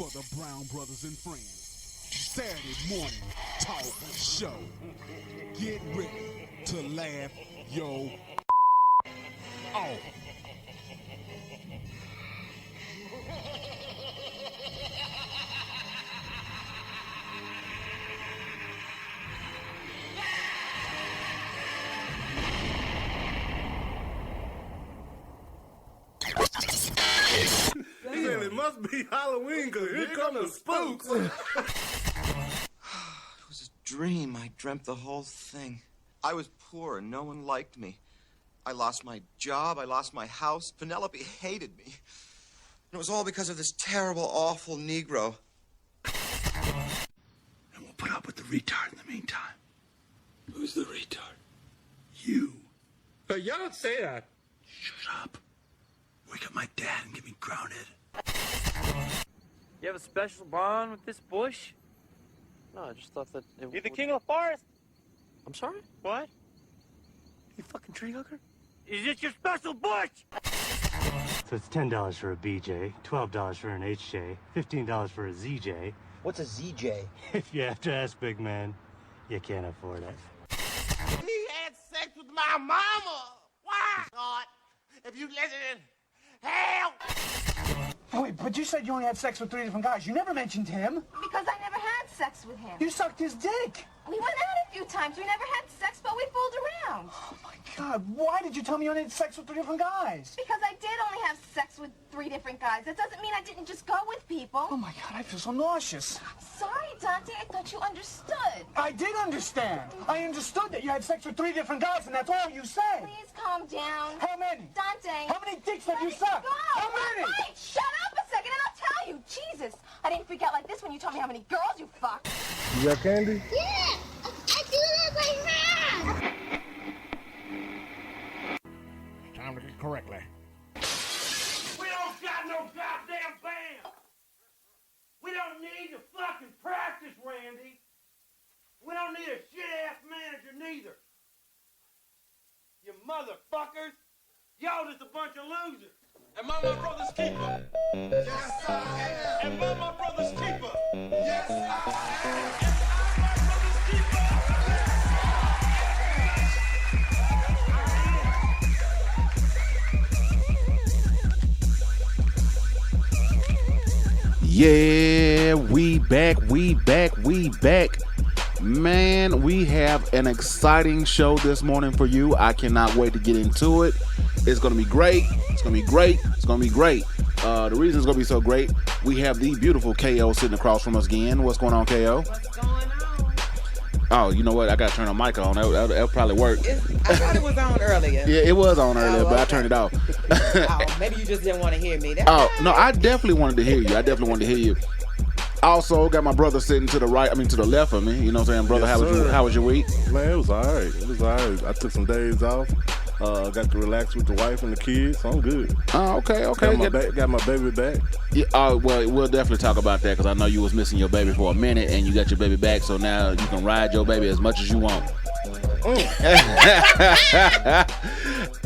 for the Brown Brothers and Friends Saturday morning talk show. Get ready to laugh your off. It must be Halloween because here come the spooks. It was a dream. I dreamt the whole thing. I was poor and no one liked me. I lost my job. I lost my house. Penelope hated me. And it was all because of this terrible, awful Negro. And we'll put up with the retard in the meantime. Who's the retard? You. But y'all don't say that. Shut up. Wake up my dad and get me grounded. You have a special bond with this bush? No, I just thought that it You're the king of the forest? I'm sorry? What? You fucking tree hugger? Is this your special bush? So it's $10 for a BJ, $12 for an HJ, $15 for a ZJ. What's a ZJ? If you have to ask, big man, you can't afford it. He had sex with my mama. Why, God? If you listen, hell. Wait, but you said you only had sex with 3 different guys. You never mentioned him. Because I never had sex with him. You sucked his dick. We went out a few times. We never had sex, but we fooled around. Oh, my God. Why did you tell me you only had sex with 3 different guys? Because I did only have sex with 3 different guys. That doesn't mean I didn't just go with people. Oh, my God. I feel so nauseous. Sorry, Dante. I thought you understood. I did understand. I understood that you had sex with 3 different guys, and that's all you said. Please calm down. How many? Dante. How many dicks have you sucked? Go. How many? Wait, shut up a second and I'll tell you. Jesus. I didn't freak out like this when you told me how many girls you fucked. You got candy? Yeah, I do that right now. Time to get correctly. We don't got no goddamn band. We don't need to fucking practice, Randy. We don't need a shit-ass manager neither. You motherfuckers. Y'all just a bunch of losers. Am I my brother's keeper? Yes, I am. Am I my brother's keeper? Yes, I am. Am I my brother's keeper? Yeah, we back. Man, we have an exciting show this morning for you. I cannot wait to get into it. It's going to be great. The reason it's going to be so great, we have the beautiful KO sitting across from us again. What's going on, KO? What's going on? Oh, you know what? I got to turn the mic on. That'll probably work. I thought it was on earlier. Yeah, it was on earlier, but I turned it off. Maybe you just didn't want to hear me. No, I definitely wanted to hear you. Also, got my brother sitting to the left of me. You know what I'm saying, brother? Yes, how was your week? Man, it was all right. I took some days off. Got to relax with the wife and the kids, so I'm good. Oh, okay. Got my baby back. Yeah. Well, we'll definitely talk about that because I know you was missing your baby for a minute, and you got your baby back, so now you can ride your baby as much as you want.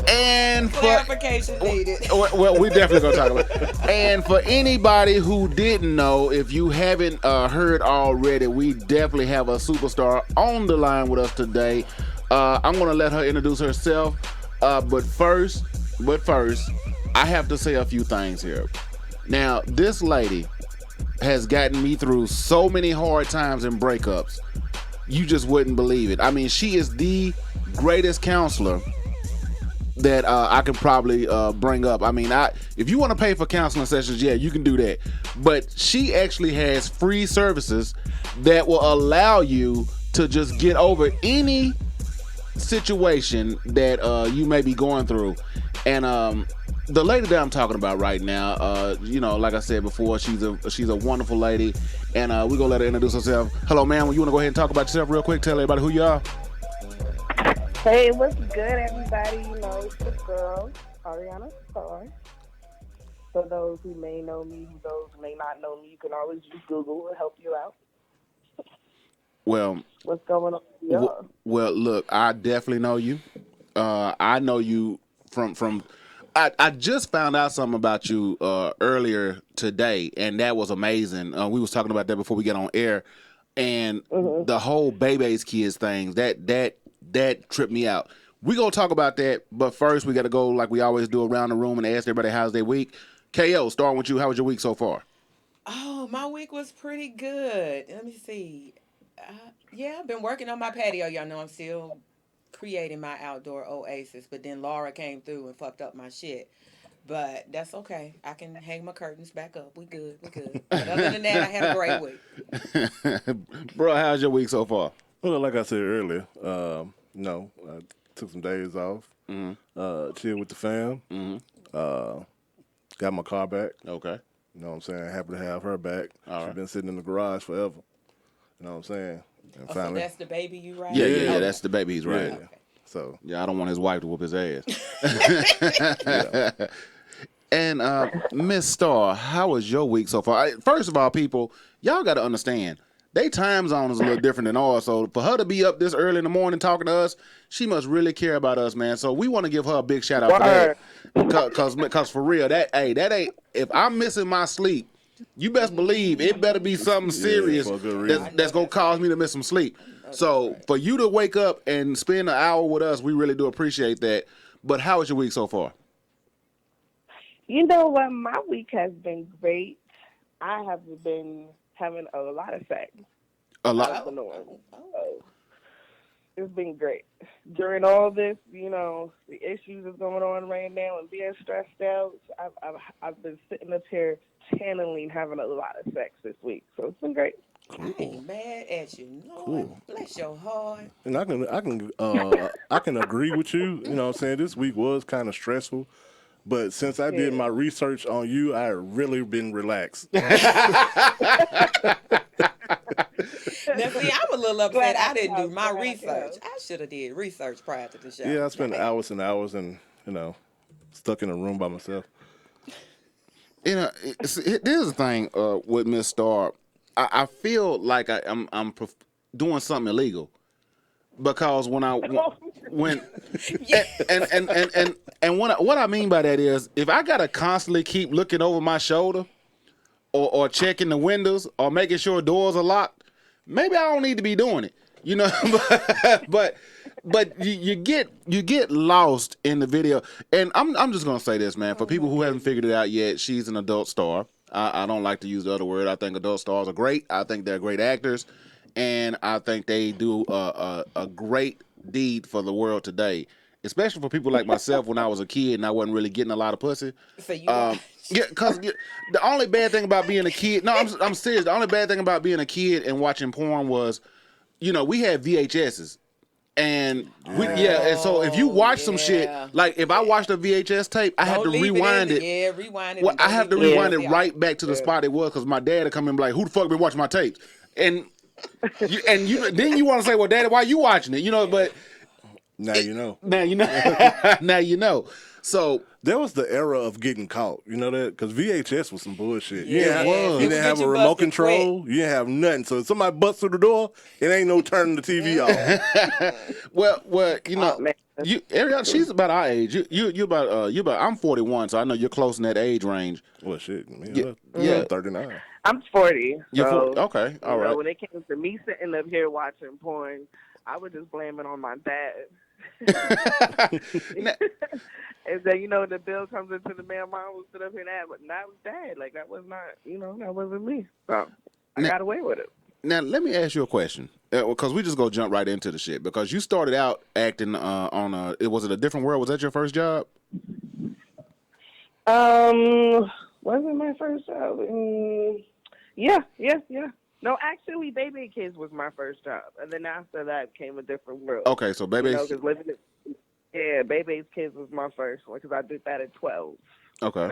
And clarification needed. Well, we definitely gonna talk about it. And for anybody who didn't know, if you haven't heard already, we definitely have a superstar on the line with us today. I'm gonna let her introduce herself. But first, I have to say a few things here. Now, this lady has gotten me through so many hard times and breakups. You just wouldn't believe it. I mean, she is the greatest counselor that I can probably bring up. I mean, if you want to pay for counseling sessions, yeah, you can do that. But she actually has free services that will allow you to just get over any situation that you may be going through. And the lady that I'm talking about right now, like I said before, she's a wonderful lady, and we're gonna let her introduce herself. Hello, ma'am. You want to go ahead and talk about yourself real quick? Tell everybody who you are. Hey, what's good, everybody? You know, it's the girl, Aryana Starr. For those who may know me, those who may not know me, you can always use Google to help you out. Well, what's going on? Well, look, I definitely know you. I know you from I just found out something about you earlier today, and that was amazing. We was talking about that before we get on air, and the whole Baby's Kids thing that tripped me out. We gonna talk about that, but first we got to go like we always do around the room and ask everybody how's their week. KO, starting with you, how was your week so far? Oh, my week was pretty good. Let me see. Yeah, I've been working on my patio. Y'all know I'm still creating my outdoor oasis, but then Laura came through and fucked up my shit. But that's okay. I can hang my curtains back up. We good. We good. But other than that, I had a great week. Bro, how's your week so far? Well, like I said earlier, I took some days off, chilled with the fam, got my car back. Okay. You know what I'm saying? Happy to have her back. All She's right. been sitting in the garage forever. You know what I'm saying? And So that's the baby you ride? Yeah, that's the baby he's riding. Okay. So yeah, I don't want his wife to whoop his ass. And Miss Starr, how was your week so far? First of all, people, y'all got to understand, they time zone is a little different than ours. So for her to be up this early in the morning talking to us, she must really care about us, man. So we want to give her a big shout out for that. Cause for real, that ain't. If I'm missing my sleep, you best believe it better be something serious that's gonna cause me to miss some sleep. So for you to wake up and spend an hour with us, we really do appreciate that. But how was your week so far? You know what? My week has been great. I have been having a lot of sex. A lot. Out of the norm. So it's been great. During all this, the issues that's going on right now and being stressed out, I've been sitting up here channeling having a lot of sex this week. So it's been great. I ain't mad at you. Lord, bless your heart. and I can agree with you. You know what I'm saying? This week was kind of stressful. But since I did my research on you, I really been relaxed. Now, see, I'm a little upset. I didn't do my research. I should have did research prior to the show. Yeah, I spent hours and hours and, stuck in a room by myself. Here's the thing with Miss Starr. I feel like I'm doing something illegal because what I mean by that is if I gotta constantly keep looking over my shoulder or checking the windows or making sure doors are locked, maybe I don't need to be doing it, but you get lost in the video. And I'm just gonna say this, man, for people who haven't figured it out yet, she's an adult star. I don't like to use the other word. I think adult stars are great. I think they're great actors, and I think they do a great deed for the world today, especially for people like myself when I was a kid and I wasn't really getting a lot of pussy. So you because the only bad thing about being a kid, no, I'm serious. The only bad thing about being a kid and watching porn was, we had VHSs. And and so if you watch some shit, like if I watched a VHS tape, I had to rewind it. Yeah, rewind it. Well, I have to rewind it right back to the spot it was because my dad would come in and be like, "Who the fuck been watching my tapes?" And then you want to say, "Well, Daddy, why you watching it?" But now you know. Now you know. Now you know. So there was the era of getting caught. You know that? Because VHS was some bullshit. Yeah, it was. You didn't have a remote control. You didn't have nothing. So if somebody busts through the door, it ain't no turning the TV off. well, Aryana, she's about our age. You about I'm 41, so I know you're close in that age range. Well, shit. Yeah. I'm 39. I'm 40. You're so, 40. Okay, all right. When it came to me sitting up here watching porn, I would just blame it on my dad. And then, the bill comes into the mail, mom will sit up here and that, but that was dad. Like, that was not, that wasn't me. So I got away with it. Now, let me ask you a question, because we just go jump right into the shit. Because you started out acting was it A Different World? Was that your first job? Wasn't my first job. Yeah. No, actually, Baby Kids was my first job, and then after that came A Different World. Okay, so Baby's Baby's Kids was my first one because I did that at 12. Okay,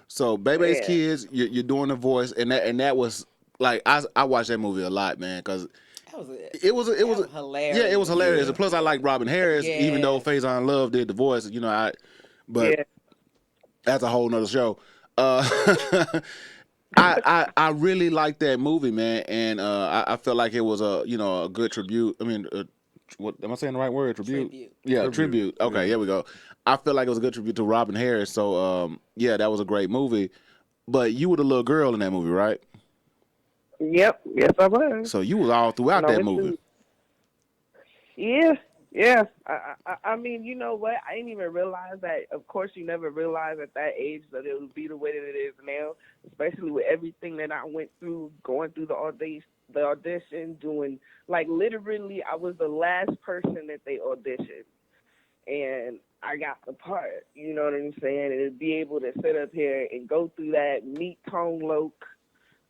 so Baby's Kids, you're doing the voice, and that was like I watched that movie a lot, man, because it was hilarious. Yeah, it was hilarious. And plus, I like Robin Harris, even though Faison Love did the voice. That's a whole nother show. I really liked that movie, man, and I felt like it was a good tribute. I mean, what am I saying the right word? Tribute. Tribute. Yeah, tribute. Okay, here we go. I feel like it was a good tribute to Robin Harris. So yeah, that was a great movie. But you were the little girl in that movie, right? Yep. Yes, I was. So you was all throughout that movie. Yeah. Yeah. I mean, you know what? I didn't even realize that. Of course, you never realize at that age that it would be the way that it is now, especially with everything that I went through, going through the audition, doing, like, literally, I was the last person that they auditioned. And I got the part, you know what I'm saying? And to be able to sit up here and go through that, meet Tone Loc,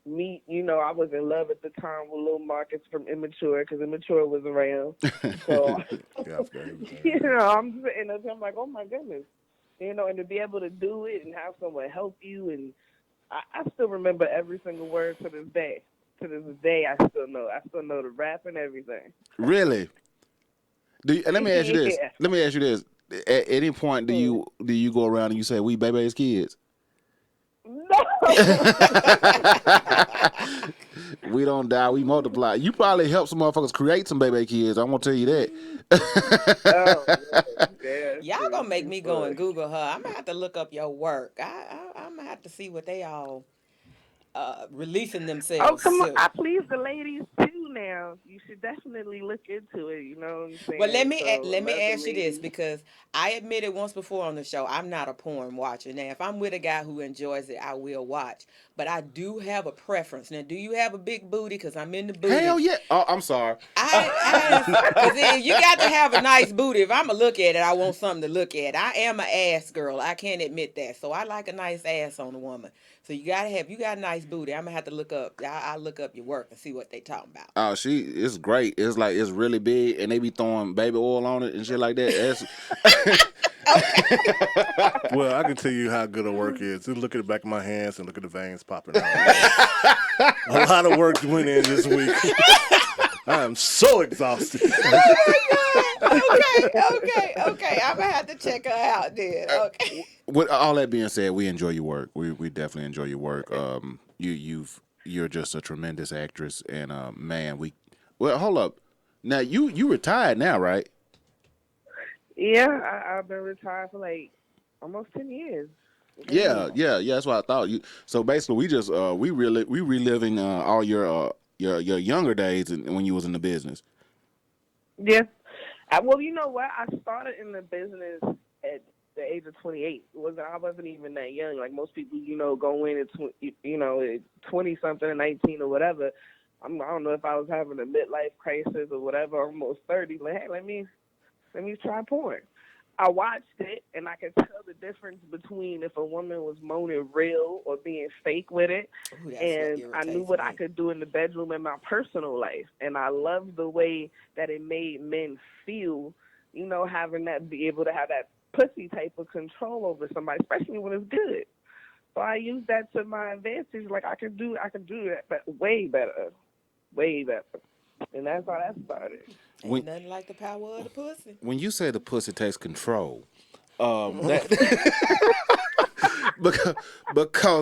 you know, I was in love at the time with Lil Marcus from Immature, because Immature was around. So, you know, I'm sitting up, I'm like, oh my goodness. You know, and to be able to do it and have someone help you, and I still remember every single word to this day. To this day, I still know the rap and everything. Really? Let me ask you this. Yeah. Let me ask you this. At any point, do you go around and you say, we Bebe's kids? No. We don't die, we multiply. You probably help some motherfuckers create some baby kids. I'm going to tell you that. Y'all gonna make me go and Google her. I'm gonna have to look up your work. I'm gonna have to see what they all releasing themselves. Oh, come on. to. I please the ladies too now. You should definitely look into it, you know what I'm saying? Well, let me the ask you this, because I admitted once before on the show, I'm not a porn watcher. Now, if I'm with a guy who enjoys it, I will watch. But I do have a preference. Now, do you have a big booty? Because I'm in the booty. Hell yeah. Oh, I'm sorry. Because you got to have a nice booty. If I'm going to look at it, I want something to look at. I am an ass girl. I can't admit that. So I like a nice ass on a woman. So you got a nice booty. I'm going to have to look up. I'll look up your work and see what they talking about. Oh, it's great. It's like, it's really big, and they be throwing baby oil on it and shit like that. Well, I can tell you how good a work is. Just look at the back of my hands and look at the veins popping out. A lot of work went in this week. I am so exhausted. Okay. I'm gonna have to check her out then. Okay. With all that being said, we enjoy your work. We definitely enjoy your work. You're just a tremendous actress, and man, hold up. Now you retired now, right? Yeah, I've been retired for like almost 10 years. Yeah. That's what I thought. So basically, we reliving all your younger days when you was in the business. Yeah. Well, you know what? I started in the business at the age of 28. I wasn't even that young. Like most people, you know, go in at 20 something, 19 or whatever. I don't know if I was having a midlife crisis or whatever. Almost 30. Like, hey, let me try porn. I watched it, and I could tell the difference between if a woman was moaning real or being fake with it. Ooh, and I knew what I could do in the bedroom in my personal life. And I loved the way that it made men feel, you know, be able to have that pussy type of control over somebody, especially when it's good. So I used that to my advantage. Like I could do that, but way better. And that's how that started. Ain't nothing like the power of the pussy. When you say the pussy takes control, because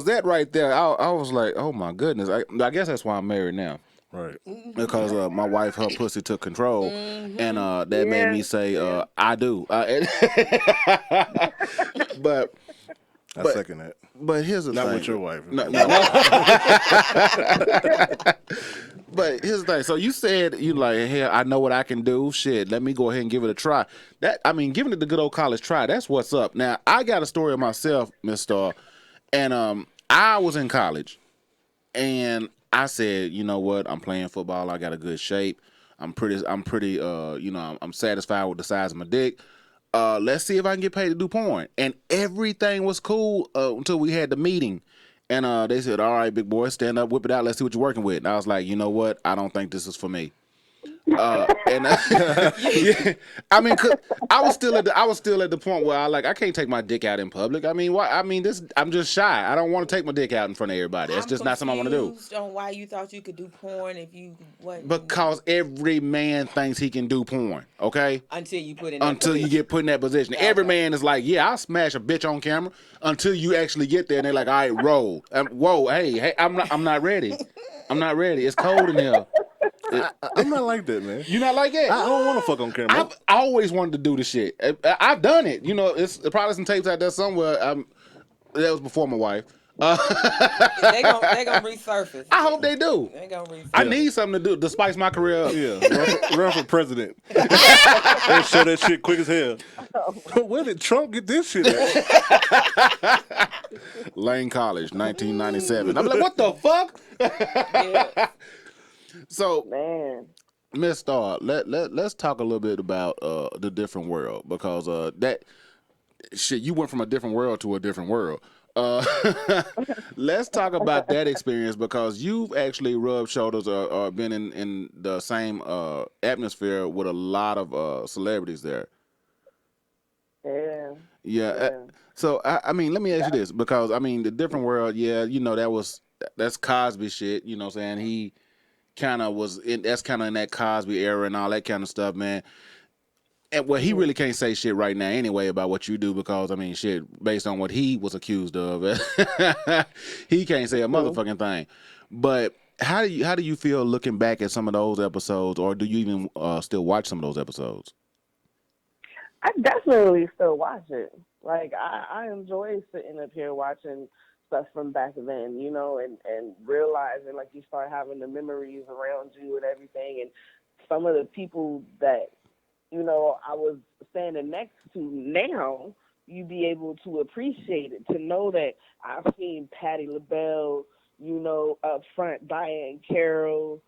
that right there, I was like, oh my goodness. I guess that's why I'm married now. Right. Because my wife, her pussy took control, and that made me say, I do. But I second that. But here's the thing. Not with your wife. No. But here's the thing. So you said, you like, hey, I know what I can do. Shit, let me go ahead and give it a try. Giving it the good old college try, that's what's up. Now, I got a story of myself, Miss Starr, and I was in college, and I said, you know what? I'm playing football. I got a good shape. I'm pretty. I'm satisfied with the size of my dick. Let's see if I can get paid to do porn. And everything was cool until we had the meeting. And they said, all right, big boy, stand up, whip it out. Let's see what you're working with. And I was like, you know what? I don't think this is for me. I was still at the point where I can't take my dick out in public. I mean, why? I mean, I'm just shy. I don't want to take my dick out in front of everybody. That's just not something I want to do. I'm confused on why you thought you could do porn if you what? Because every man thinks he can do porn. Okay. Until you get put in that position. Okay. Every man is like, yeah, I'll smash a bitch on camera. Until you actually get there, and they're like, all right, roll. Whoa, hey, I'm not ready. I'm not ready. It's cold in here. I'm not like that, man. You not like that? I don't want to fuck on camera. I've always wanted to do the shit. I've done it. You know, it's probably some tapes out there somewhere. That was before my wife. They gonna resurface. I hope they do. They gonna resurface. I need something to do to spice my career up. Yeah, run for president. They show that shit quick as hell. Where did Trump get this shit at? Lane College, 1997. I'm like, what the fuck? Yeah. So, Man. Miss Starr, let's talk a little bit about the different world, because that shit, you went from a different world to a different world. Let's talk about that experience, because you've actually rubbed shoulders or been in the same atmosphere with a lot of celebrities there. Yeah. So I mean, let me ask you this, because I mean, the different world, yeah, you know, that's Cosby shit. You know what I'm saying? He kind of was that's kind of in that Cosby era and all that kind of stuff, man. And well, he really can't say shit right now anyway about what you do, because I mean, shit, based on what he was accused of, he can't say a motherfucking thing. But how do you feel looking back at some of those episodes, or do you even still watch some of those episodes? I definitely still watch it. Like, I enjoy sitting up here watching stuff from back then, you know, and realizing, like, you start having the memories around you and everything, and some of the people that, you know, I was standing next to now, you be able to appreciate it, to know that I've seen Patti LaBelle, you know, up front, Diane Carroll,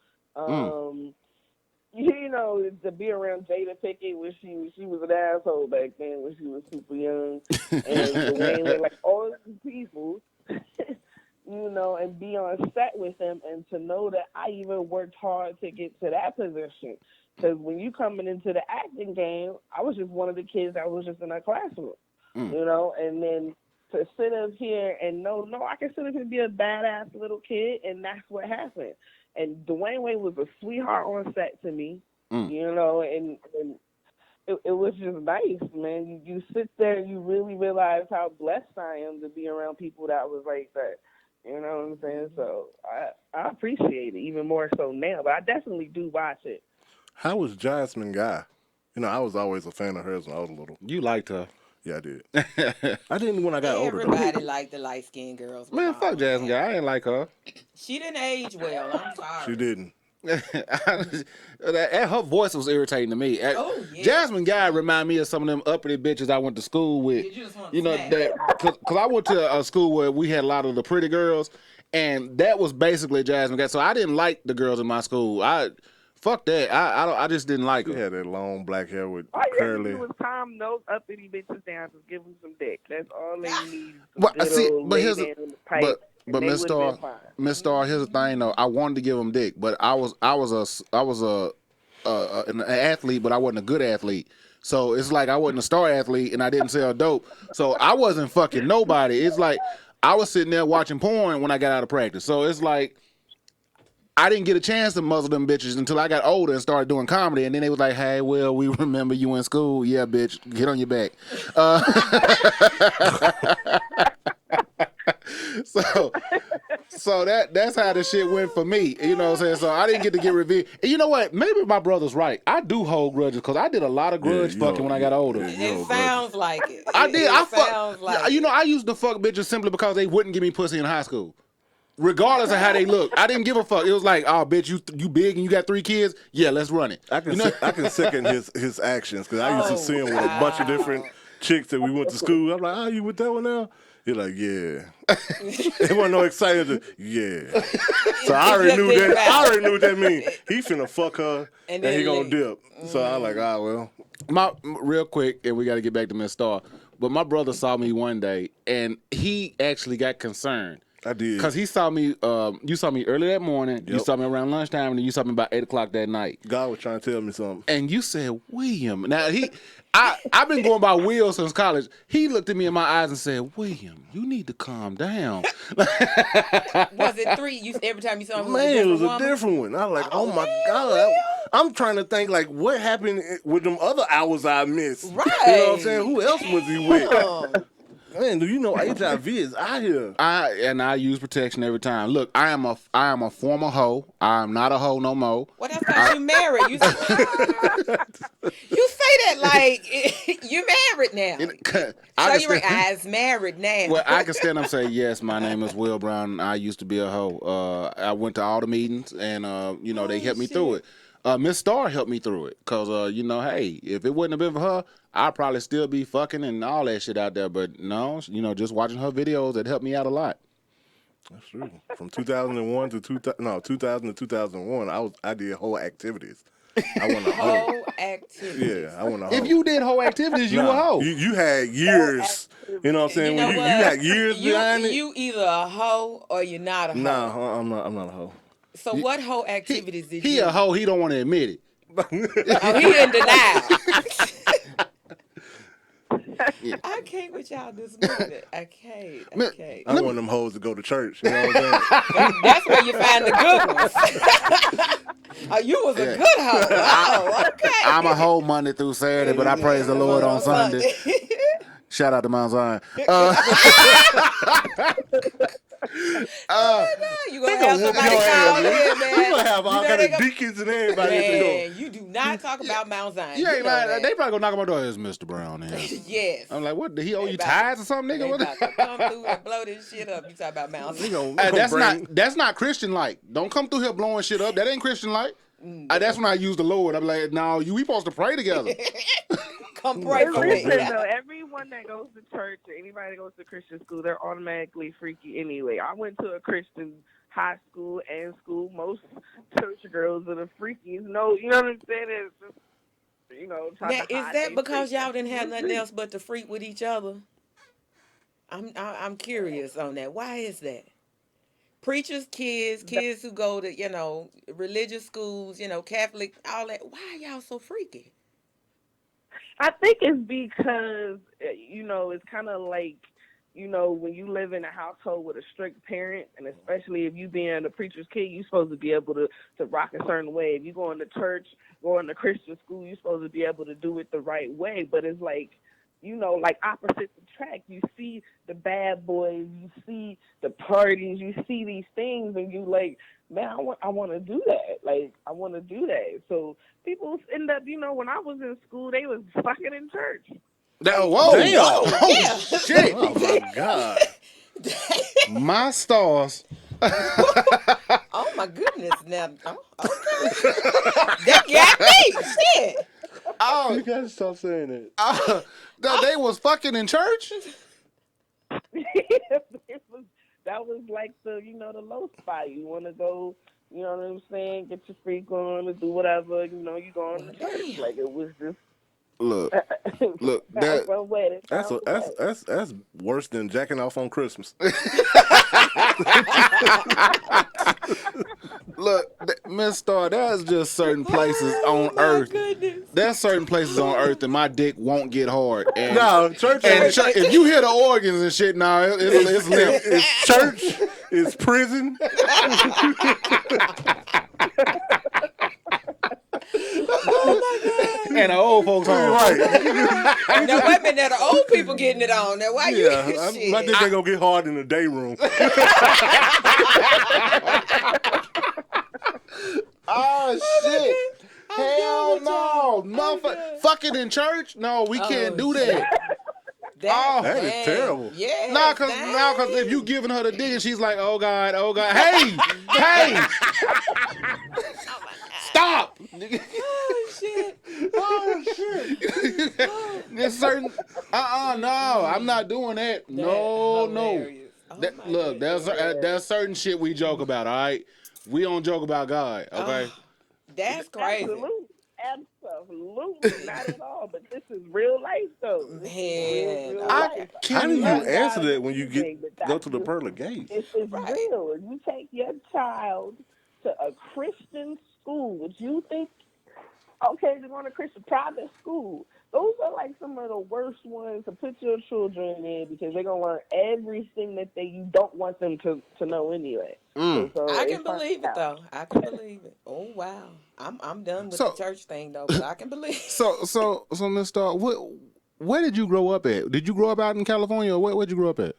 you know, to be around Jada Pinkett when she was an asshole back then when she was super young, and Dwayne, like all these people, you know, and be on set with them, and to know that I even worked hard to get to that position. Because when you coming into the acting game, I was just one of the kids that was just in a classroom, you know, and then to sit up here and no, I can sit up here and be a badass little kid, and that's what happened. And Dwayne Wade was a sweetheart on set to me, you know, and it was just nice, man. You sit there and you really realize how blessed I am to be around people that was like that. You know what I'm saying? So I appreciate it even more so now, but I definitely do watch it. How was Jasmine Guy? You know, I was always a fan of hers when I was little. You liked her. Yeah, I did. I didn't when I got older. Everybody liked the light-skinned girls. Man, fuck Jasmine Guy. I ain't like her. She didn't age well. I'm sorry. She didn't. Her voice was irritating to me. Oh, yeah. Jasmine Guy remind me of some of them uppity bitches I went to school with. You know, because I went to a school where we had a lot of the pretty girls, and that was basically Jasmine Guy. So I didn't like the girls in my school. Fuck that. I just didn't like her. She had that long black hair with all curly. you do is calm those uppity bitches down, just give them some dick. That's all they need. But Miss Starr, here's the thing though. I wanted to give them dick, but I was an athlete, but I wasn't a good athlete. So it's like I wasn't a star athlete and I didn't sell dope. So I wasn't fucking nobody. It's like I was sitting there watching porn when I got out of practice. So it's like I didn't get a chance to muzzle them bitches until I got older and started doing comedy. And then they was like, hey, well, we remember you in school. Yeah, bitch, get on your back. So that's how the shit went for me. You know what I'm saying? So I didn't get to get revenge. And you know what? Maybe my brother's right. I do hold grudges because I did a lot of grudge fucking when I got older. It sounds like it. I did. Like you know, I used to fuck bitches simply because they wouldn't give me pussy in high school. Regardless of how they look, I didn't give a fuck. It was like, oh, bitch, you big and you got 3 kids? Yeah, let's run it. I can second his actions because I used to see him with a bunch of different chicks that we went to school. I'm like, oh, you with that one now? He's like, yeah. It wasn't no excited. Yeah. So I already knew that. I already knew what that means. He finna fuck her and he gonna dip. So I like, well. Real quick, and we got to get back to Miss Starr. But my brother saw me one day, and he actually got concerned. I did. Because he saw me, you saw me early that morning, Yep. you saw me around lunchtime, and then you saw me about 8 o'clock that night. God was trying to tell me something. And you said, William. Now, I've been going by Will since college. He looked at me in my eyes and said, William, you need to calm down. Was it 3? Every time you saw him, it was a different one. I was like, oh my God. I'm trying to think, like, what happened with them other hours I missed? Right. You know what I'm saying? Who else was he with? Man, do you know HIV is out here? I use protection every time. Look, I am a former hoe. I'm not a hoe no more. Well, that's because you married. You say that like you married now. So your eyes married now. Well, I can stand up and say, yes, my name is Will Brown, and I used to be a hoe. I went to all the meetings, and, they helped me through it. Miss Starr helped me through it, because, hey, if it wouldn't have been for her, I'd probably still be fucking and all that shit out there. But no, just watching her videos, it helped me out a lot. That's true. From 2001 to 2000 to 2001, I did whole activities. I won a hoe. Whole activities. Yeah, I won a hoe. If you did whole activities, you a hoe. You had years. You know what I'm saying? You know you what? had years behind it. You either a hoe or you're not a hoe. No, I'm not a hoe. So what whole activities did you? He a hoe. He don't want to admit it. Oh, he in denial. I can't with y'all this morning. I can't. I'm one of them hoes to go to church. You know what I'm saying? That's where you find the good ones. Oh, you was a good hoe. Oh, okay. I'm a hoe Monday through Saturday, but I praise the Lord on Sunday. Shout out to Mount Zion. You gonna have somebody call in, man. You gonna have all kind of deacons and everybody at the door. Man, you do not talk about Mount Zion. You ain't know lying. that. They probably gonna knock on my door. It's Mr. Brown here. Yes. I'm like, what? Did he owe you tithes or something, nigga? They What? about to come through and blow this shit up. You talk about Mount Zion. That's not Christian like. Don't come through here blowing shit up. That ain't Christian like. That's when I use the Lord. I'm like, no, we supposed to pray together. Come pray for me. Listen, though, everyone that goes to church or anybody that goes to Christian school, they're automatically freaky anyway. I went to a Christian high school and school. Most church girls are the freakies. No, you know what I'm saying? It's just, Now, is that because y'all didn't have nothing else but to freak with each other? I'm curious on that. Why is that? Preachers, kids who go to, religious schools, Catholic, all that. Why are y'all so freaky? I think it's because, it's kind of like, when you live in a household with a strict parent, and especially if you being a preacher's kid, you're supposed to be able to rock a certain way. If you go into church, going to Christian school, you're supposed to be able to do it the right way. But it's like, like opposites attract. You see the bad boys, you see the parties, you see these things, and you like, man, I want to do that. Like, I want to do that. So people end up, when I was in school, they was fucking in church. Whoa! Damn. Oh, shit! Oh my God! My stars. Oh my goodness! Now, okay. That got me. Shit. Oh, You gotta stop saying it. they was fucking in church. That was like the low spot. You want to go, you know what I'm saying? Get your freak on and do whatever. You going to church. Like, it was just. Look, that's worse than jacking off on Christmas. Look, Miss Starr, there's just certain places on earth. Goodness. There's certain places on earth that my dick won't get hard. And, No, church. if you hear the organs and shit, it's limp. It's church. It's prison. And the old folks home. Right. Now, wait a minute. Now, the old people getting it on. Now, why you? Shit. I think they're gonna get hard in the day room. Oh shit! Hell no! Fucking in church? No, we can't do that. That is terrible. Yeah. No, cause if you giving her the dick and she's like, oh God, hey, stop! Oh shit! Oh shit! There's certain, no, I'm not doing that. No. Look, there's certain shit we joke about. All right, we don't joke about God. Okay. That's crazy. Absolutely not at all. But this is real life, though. Man, How do you answer that when you go to the pearly gates? It's real. You take your child to a Christian school, which you think, okay, they're going to Christian private school. Those are like some of the worst ones to put your children in because they're going to learn everything that you don't want them to know anyway. So I can believe it, though. I can believe it. Oh, wow. I'm done with the church thing, though, but I can believe it. So, Miss Starr, where did you grow up at? Did you grow up out in California, or where'd you grow up at?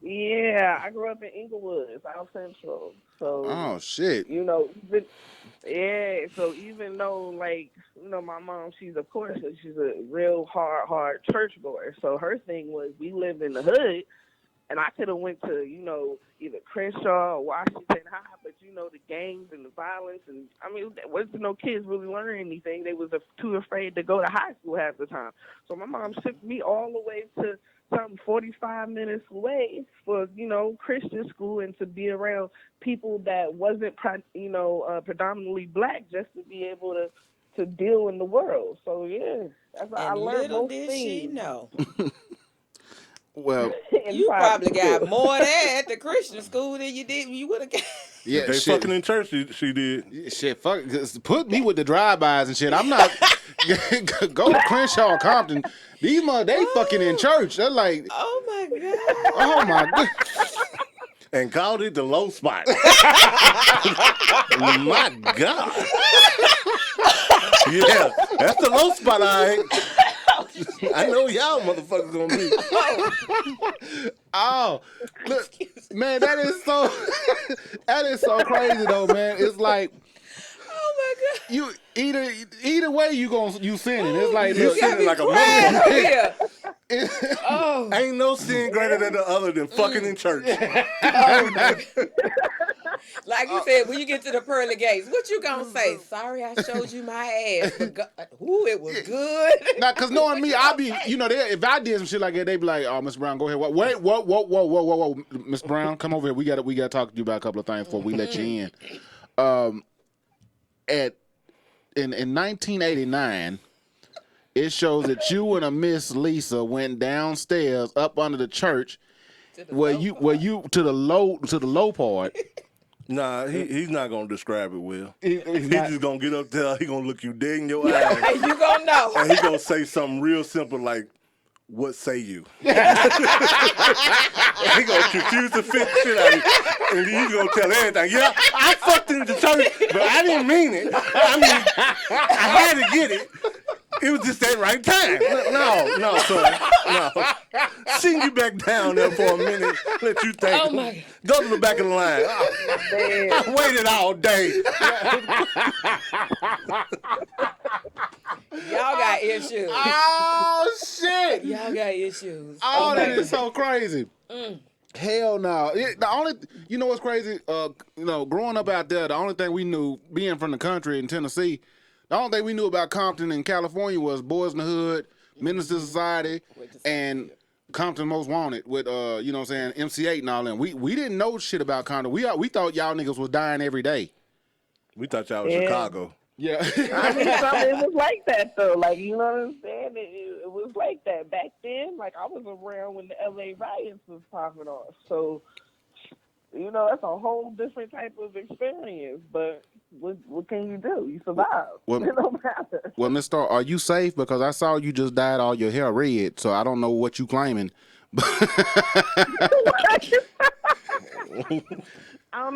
Yeah, I grew up in Inglewood, South Central. So, Oh shit. So even though, like, my mom, she's a real hard churchgoer. So her thing was, we lived in the hood, and I could have went to, either Crenshaw or Washington High, but the gangs and the violence, and I mean, wasn't no kids really learning anything. They was too afraid to go to high school half the time. So my mom shipped me all the way to something 45 minutes away for, Christian school, and to be around people that wasn't, predominantly black, just to be able to deal in the world. So yeah, that's how I learned little most did things. she know. Well, you probably got more of that at the Christian school than you did. You would have got. Yeah, they fucking in church. She did. Shit, fuck. Put me with the drive-bys and shit. I'm not. Go to Crenshaw, Compton. These they fucking in church. They're like, oh my god. Oh my god. And called it the low spot. My God. Yeah, that's the low spot, all right. I know y'all motherfuckers gonna be. Oh, look, man, that is so crazy though, man. It's like, oh my god, you either way you sinning. It's like, you sinning like a motherfucker. Oh, ain't no sin greater than the other than fucking in church. Like you said, when you get to the pearly gates, what you gonna say? Sorry, I showed you my ass. But it was good. Now, cause knowing me, I'll be, if I did some shit like that, they'd be like, "Oh, Miss Brown, go ahead. Wait, whoa, Miss Brown, come over here. We gotta talk to you about a couple of things before we let you in." In 1989, it shows that you and a Miss Lisa went downstairs up under the church, where you to the low part. Nah, he's not gonna describe it well. He's just gonna get up there. He gonna look you dead in your eyes. And you gonna know. And he gonna say something real simple like, "What say you?" He gonna confuse the shit out of you, and he's gonna tell everything. Yeah, I fucked in the church, but I didn't mean it. I mean, I had to get it. It was just that right time. No, son. No. Send you back down there for a minute. Let you think. Oh my. Go to the back of the line. I waited all day. Y'all got issues. Oh shit. Y'all got issues. Oh, that is so crazy. Hell no. You know what's crazy? Growing up out there, the only thing we knew, being from the country in Tennessee, the only thing we knew about Compton in California was Boys in the Hood, Minister Society, and Compton Most Wanted with MC8 and all them. We didn't know shit about Compton. We thought y'all niggas was dying every day. We thought y'all was Chicago. Yeah. I mean, it was like that though. Like, you know what I'm saying? It was like that back then. Like, I was around when the LA riots was popping off. So, that's a whole different type of experience. But what can you do? You survive. Well, it don't matter. Well, Miss Starr, are you safe? Because I saw you just dyed all your hair red, so I don't know what you claiming. I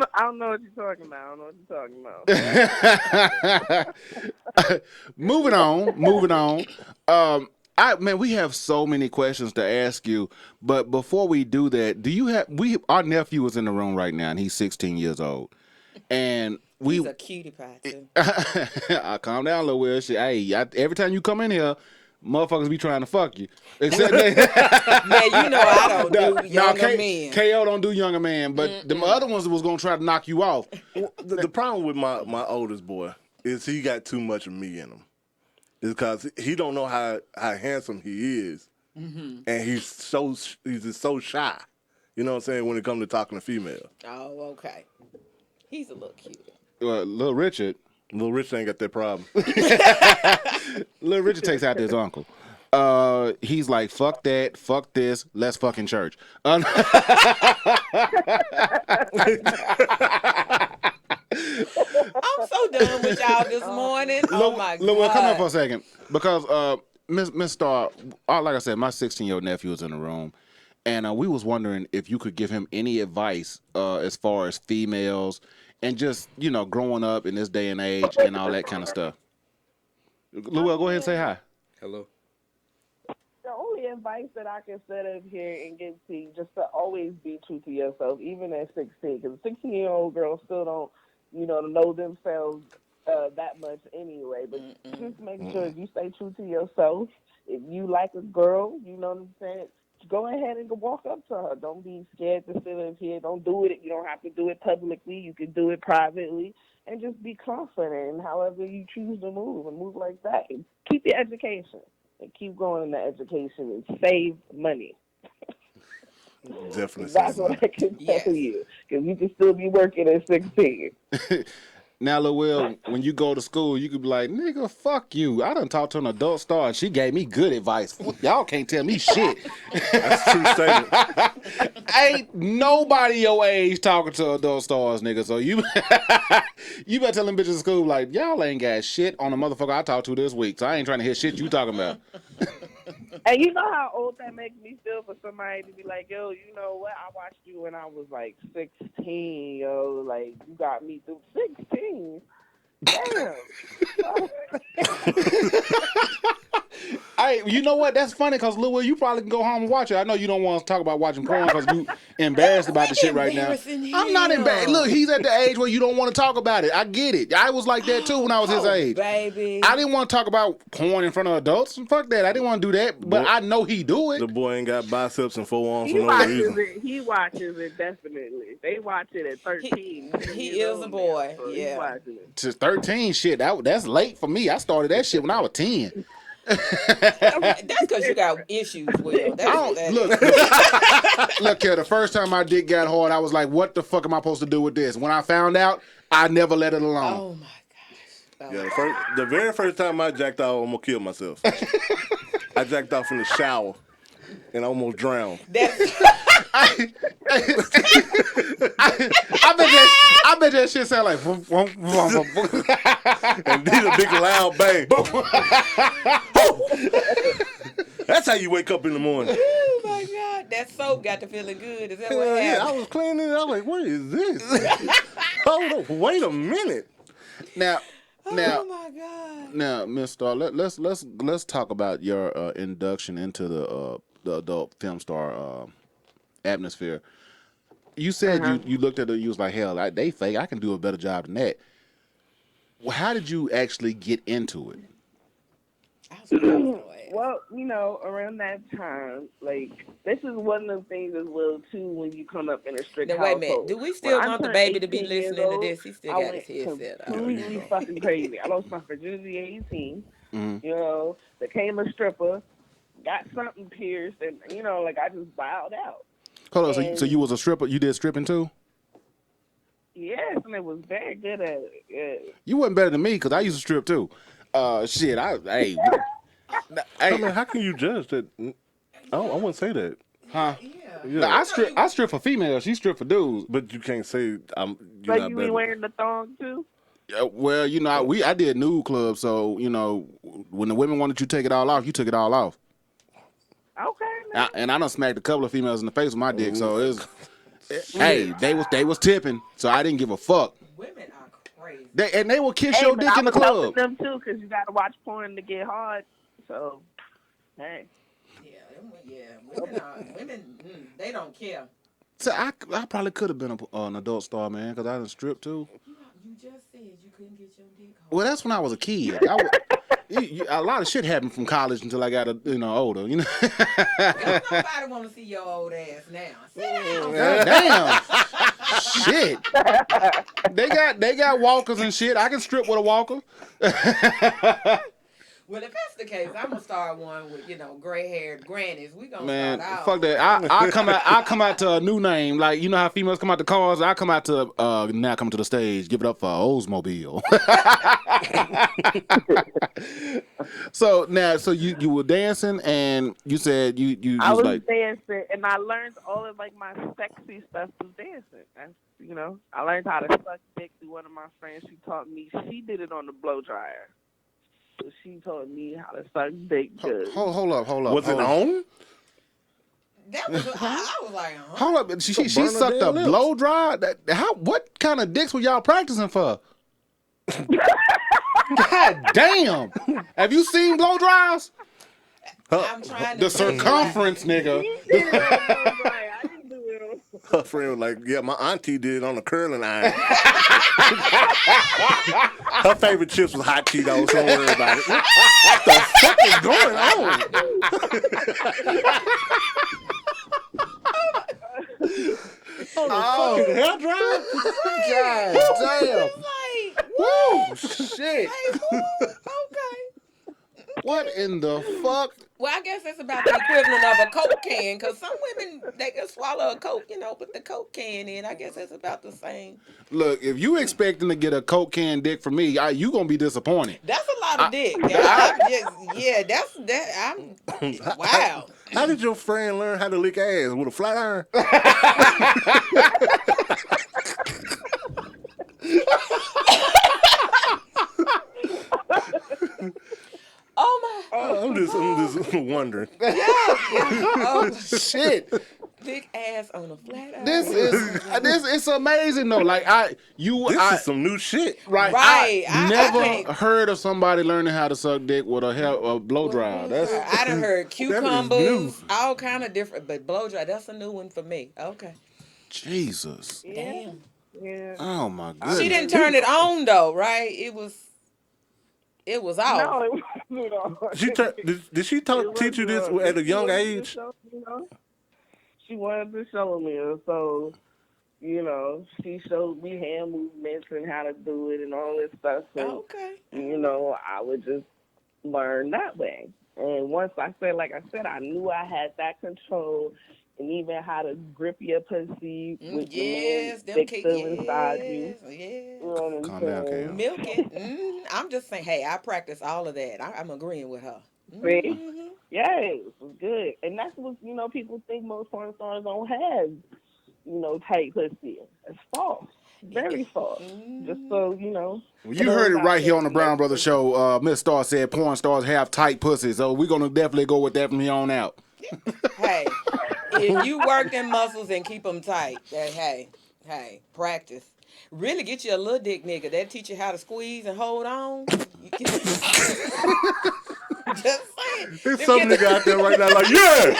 don't know what you're talking about. Moving on. We have so many questions to ask you, but before we do that, our nephew is in the room right now, and he's 16 years old, and he's a cutie pie too. I calm down a little bit. Every time you come in here, motherfuckers be trying to fuck you. Except man, I don't do younger men. KO don't do younger man, but the other ones was gonna try to knock you off. The problem with my oldest boy is he got too much of me in him. It's because he don't know how handsome he is, and he's just so shy. You know what I'm saying, when it comes to talking to females. Oh, okay. He's a little cute. Little Richard ain't got that problem. Little Richard takes out his uncle. He's like, fuck that, fuck this, let's fucking church. I'm so done with y'all this morning. Oh my God. Well, come here for a second, because Miss Starr, like I said, my 16-year-old nephew is in the room, and we was wondering if you could give him any advice as far as females and just growing up in this day and age and all that kind of stuff. Luel, go ahead and say hi. Hello. advice that I can set up here and give to you, just to always be true to yourself, even at 16, because 16-year-old girls still don't, know themselves that much anyway. But just make sure you stay true to yourself. If you like a girl, you know what I'm saying, go ahead and walk up to her. Don't be scared to sit up here. Don't do it. You don't have to do it publicly. You can do it privately. And just be confident in however you choose to move and move like that. And keep your education. And keep going in the education and save money. Definitely. That's what I can tell you. Because you can still be working at 16. Now, Lil Will, when you go to school, you could be like, nigga, fuck you. I done talked to an adult star, and she gave me good advice. Y'all can't tell me shit. That's a true statement. Ain't nobody your age talking to adult stars, nigga. So you better tell them bitches in school, like, y'all ain't got shit on the motherfucker I talked to this week. So I ain't trying to hear shit you talking about. And you know how old that makes me feel for somebody to be like, yo, you know what? I watched you when I was like 16, yo. Like, you got me through 16. Damn. Hey, you know what? That's funny because Lil Will, you probably can go home and watch it. I know you don't want to talk about watching porn because you embarrassed about the shit right now. I'm not embarrassed. Look, he's at the age where you don't want to talk about it. I get it. I was like that too when I was his age. Baby. I didn't want to talk about porn in front of adults. Fuck that. I didn't want to do that, but I know he do it. The boy ain't got biceps and forearms for no reason. He watches it, definitely. They watch it at 13. He is a boy. So yeah. He watches it. To 13, shit, that's late for me. I started that shit when I was 10. That's because you got issues, Will. Look here, the first time my dick got hard, I was like, what the fuck am I supposed to do with this? When I found out, I never let it alone. Oh, my gosh. Yeah, the very first time I jacked off, I almost killed myself. I jacked off in the shower and I almost drowned. I bet that shit sound like and did a big loud bang. That's how you wake up in the morning. Oh my God, that soap got to feeling good. Is that what happened? Yeah, I was cleaning it. I was like, what is this? Hold on, wait a minute. Now, oh my God. Now, Miss Starr, let's talk about your induction into the adult film star atmosphere. You said you looked at it, you was like, hell, they fake. I can do a better job than that. Well, how did you actually get into it? Well, around that time, like, this is one of the things as well, too, when you come up in a strict now, household. Wait a minute. Do we still want the baby to be listening to this? He still got his headset on. Completely fucking crazy. I lost my virginity at 18. Mm-hmm. Became a stripper, got something pierced, and, I just bowed out. Hold on, so you was a stripper? You did stripping, too? Yes, and it was very good at it. Yeah. You wasn't better than me, because I used to strip, too. Shit, hey, I mean, how can you judge that? I wouldn't say that. Huh? Yeah. No, I strip for females. She strip for dudes. But you can't say I'm. But you be wearing the thong too? Well, I did nude club, so when the women wanted you to take it all off, you took it all off. Okay. And I done smacked a couple of females in the face with my dick, so it was. Hey, they was tipping, so I didn't give a fuck. Women are crazy. They will kiss your dick in the club. Them too, because you got to watch porn to get hard. So, hey. Women, they don't care. So I probably could have been an adult star, man, because I done stripped too. You just said you couldn't get your dick hard. Well, that's when I was a kid. A lot of shit happened from college until I got older. Don't nobody want to see your old ass now. Sit down. Damn. Shit. They got walkers and shit. I can strip with a walker. Well, if that's the case, I'm gonna start one with gray-haired grannies. We gonna Man, start out. fuck that. I come out to a new name. Like, you know how females come out to cars? I come out to now come to the stage. Give it up for Oldsmobile. So you were dancing and you said you I was like dancing and I learned all of my sexy stuff through dancing. That's, I learned how to suck dick through one of my friends. She taught me. She did it on the blow dryer. So she taught me how to suck dick. Hold up. Was it on? That was. I was like, Hold up. She sucked a blow dry. What kind of dicks were y'all practicing for? God damn. Have you seen blow dries? I'm trying to The circumference, nigga. You did it on the right. I didn't do it on Her friend was like, yeah, my auntie did it on a curling iron. Her favorite chips was hot Cheetos, so don't worry about it. What the fuck is going on? Fucking hair dryer? God damn. Like, Woo, shit. Like, woo, okay. What in the fuck? Well, I guess that's about the equivalent of a Coke can, because some women, they can swallow a Coke, put the Coke can in. I guess that's about the same. Look, if you expecting to get a Coke can dick from me, you gonna be disappointed. That's a lot of dick. Wow. How did your friend learn how to lick ass? With a flat iron? Oh my! I'm just wondering. Oh shit! Big ass on a flat iron. This it's amazing though. Like this is some new shit, right? Right. I never heard of somebody learning how to suck dick with a blow dryer. I done heard cucumbers, all kind of different, but blow dry. That's a new one for me. Okay. Jesus. Damn. Yeah. Oh my goodness. She didn't turn it on though, right? It was off. No, it wasn't on. Did she teach you this at a young age? She wanted to show me, so she showed me hand movements and how to do it and all this stuff. So, okay. I would just learn that way. And once I knew I had that control and even how to grip your pussy with the stick inside you. Yes. Calm down, Kale. Milk it. I'm just saying, hey, I practice all of that. I'm agreeing with her. See? Yes, it's good. And that's what, people think most porn stars don't have, tight pussy. It's false. Very false. Just so, Well, you heard it right here on the Brown Brothers Show. Miss Starr said porn stars have tight pussy, so we're going to definitely go with that from here on out. Hey, if you work them muscles and keep them tight, hey, practice. Really get you a little dick nigga. They'll teach you how to squeeze and hold on. Just saying. There's some nigga out there right now like, yeah!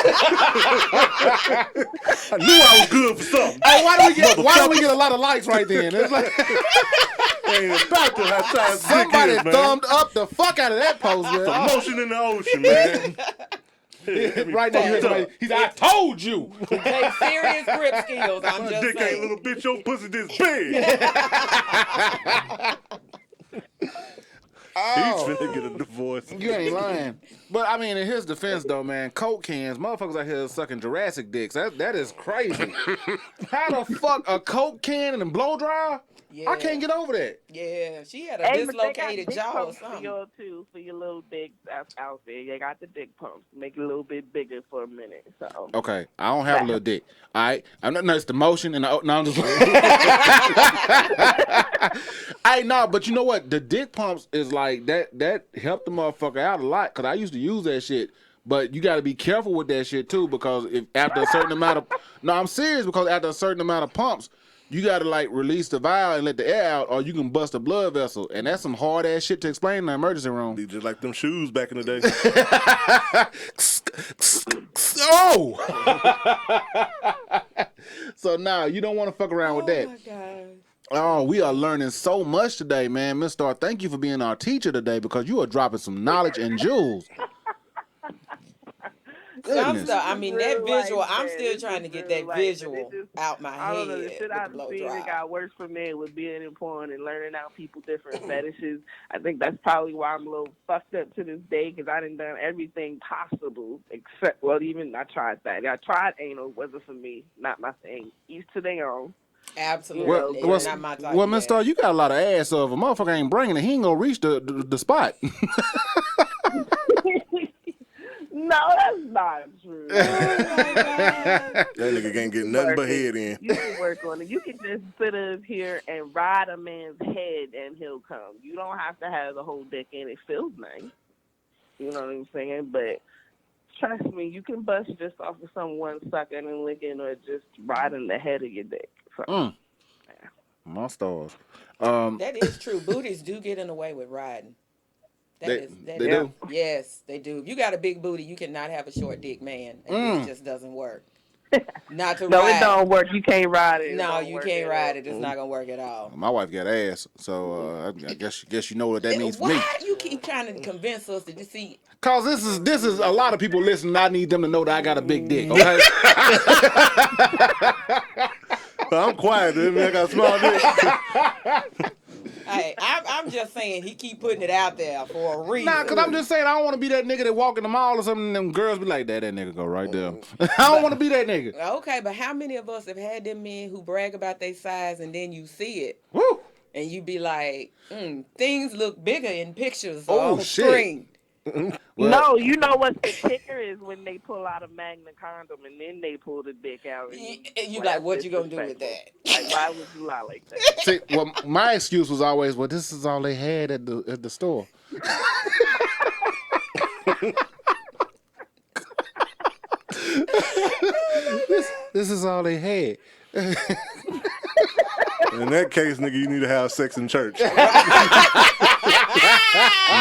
I knew I was good for something. Hey, why do we get a lot of likes right then? It's like somebody thumbed up the fuck out of that post, man. Some motion in the ocean, man. Right now, he's I told you. Take serious grip skills. I'm My just dick saying. ain't little bitch, your pussy this big. He's finna get a divorce. You ain't lying. But I mean, in his defense though, man, Coke cans, motherfuckers out here sucking Jurassic dicks. That is crazy. How the fuck a Coke can and a blow dryer? Yeah. I can't get over that. Yeah, she had a dislocated jaw or something. For your little dicks out there. They got the dick pumps. Make it a little bit bigger for a minute. So. Okay, I don't have a little dick. All right, I'm not. No, it's the motion and no, I'm just. But you know what? The dick pumps is like that. That helped the motherfucker out a lot because I used to use that shit. But you got to be careful with that shit too because if after a certain amount of, I'm serious because after a certain amount of pumps. You gotta release the vial and let the air out, or you can bust a blood vessel, and that's some hard ass shit to explain in the emergency room. Just like them shoes back in the day. Oh! So now you don't want to fuck around with that. Oh my God. Oh, we are learning so much today, man. Miss Starr, thank you for being our teacher today because you are dropping some knowledge and jewels. Some stuff, I mean, that visual, I'm still trying to get that visual out my head. I don't know, the shit I've blow seen dry. that got worse for me with being in porn and learning out people different fetishes. I think that's probably why I'm a little fucked up to this day because I done done everything possible except, even I tried that. I tried anal, wasn't for me, not my thing. Each to their own. Absolutely. Not my type. Well, Miss Starr, you got a lot of ass, so if a motherfucker ain't bringing it, he ain't gonna reach the spot. No, that's not true. That nigga can't get nothing but head in. You can work on it. You can just sit up here and ride a man's head and he'll come. You don't have to have the whole dick in. It feels nice. You know what I'm saying? But trust me, you can bust just off of someone sucking and licking or just riding the head of your dick. So, yeah. My stars. That is true. Booties do get in the way with riding. They That do? Yes, they do. If you got a big booty, you cannot have a short dick man. It just doesn't work. Not to No, ride. it don't work. You can't ride it. No, you can't ride it. It's not gonna work at all. My wife got ass, so I guess you know what that means for me. Why you keep trying to convince us to see? Cause this is a lot of people listening. I need them to know that I got a big dick. Okay. I'm quiet, dude. I got a small dick. Hey, I'm just saying he keep putting it out there for a reason. Nah, cause I'm just saying I don't want to be that nigga that walk in the mall or something. And them girls be like, that nigga go right there. I don't want to be that nigga. Okay, but how many of us have had them men who brag about their size and then you see it? Woo! And you be like, things look bigger in pictures Oh, on the shit. screen. Well, no, you know what's the kicker is when they pull out a Magna condom and then they pull the dick out. And you like, what you gonna do with that? Like, why would you lie like that? See, well, my excuse was always, well, this is all they had at the store. this is all they had. In that case, nigga, you need to have sex in church.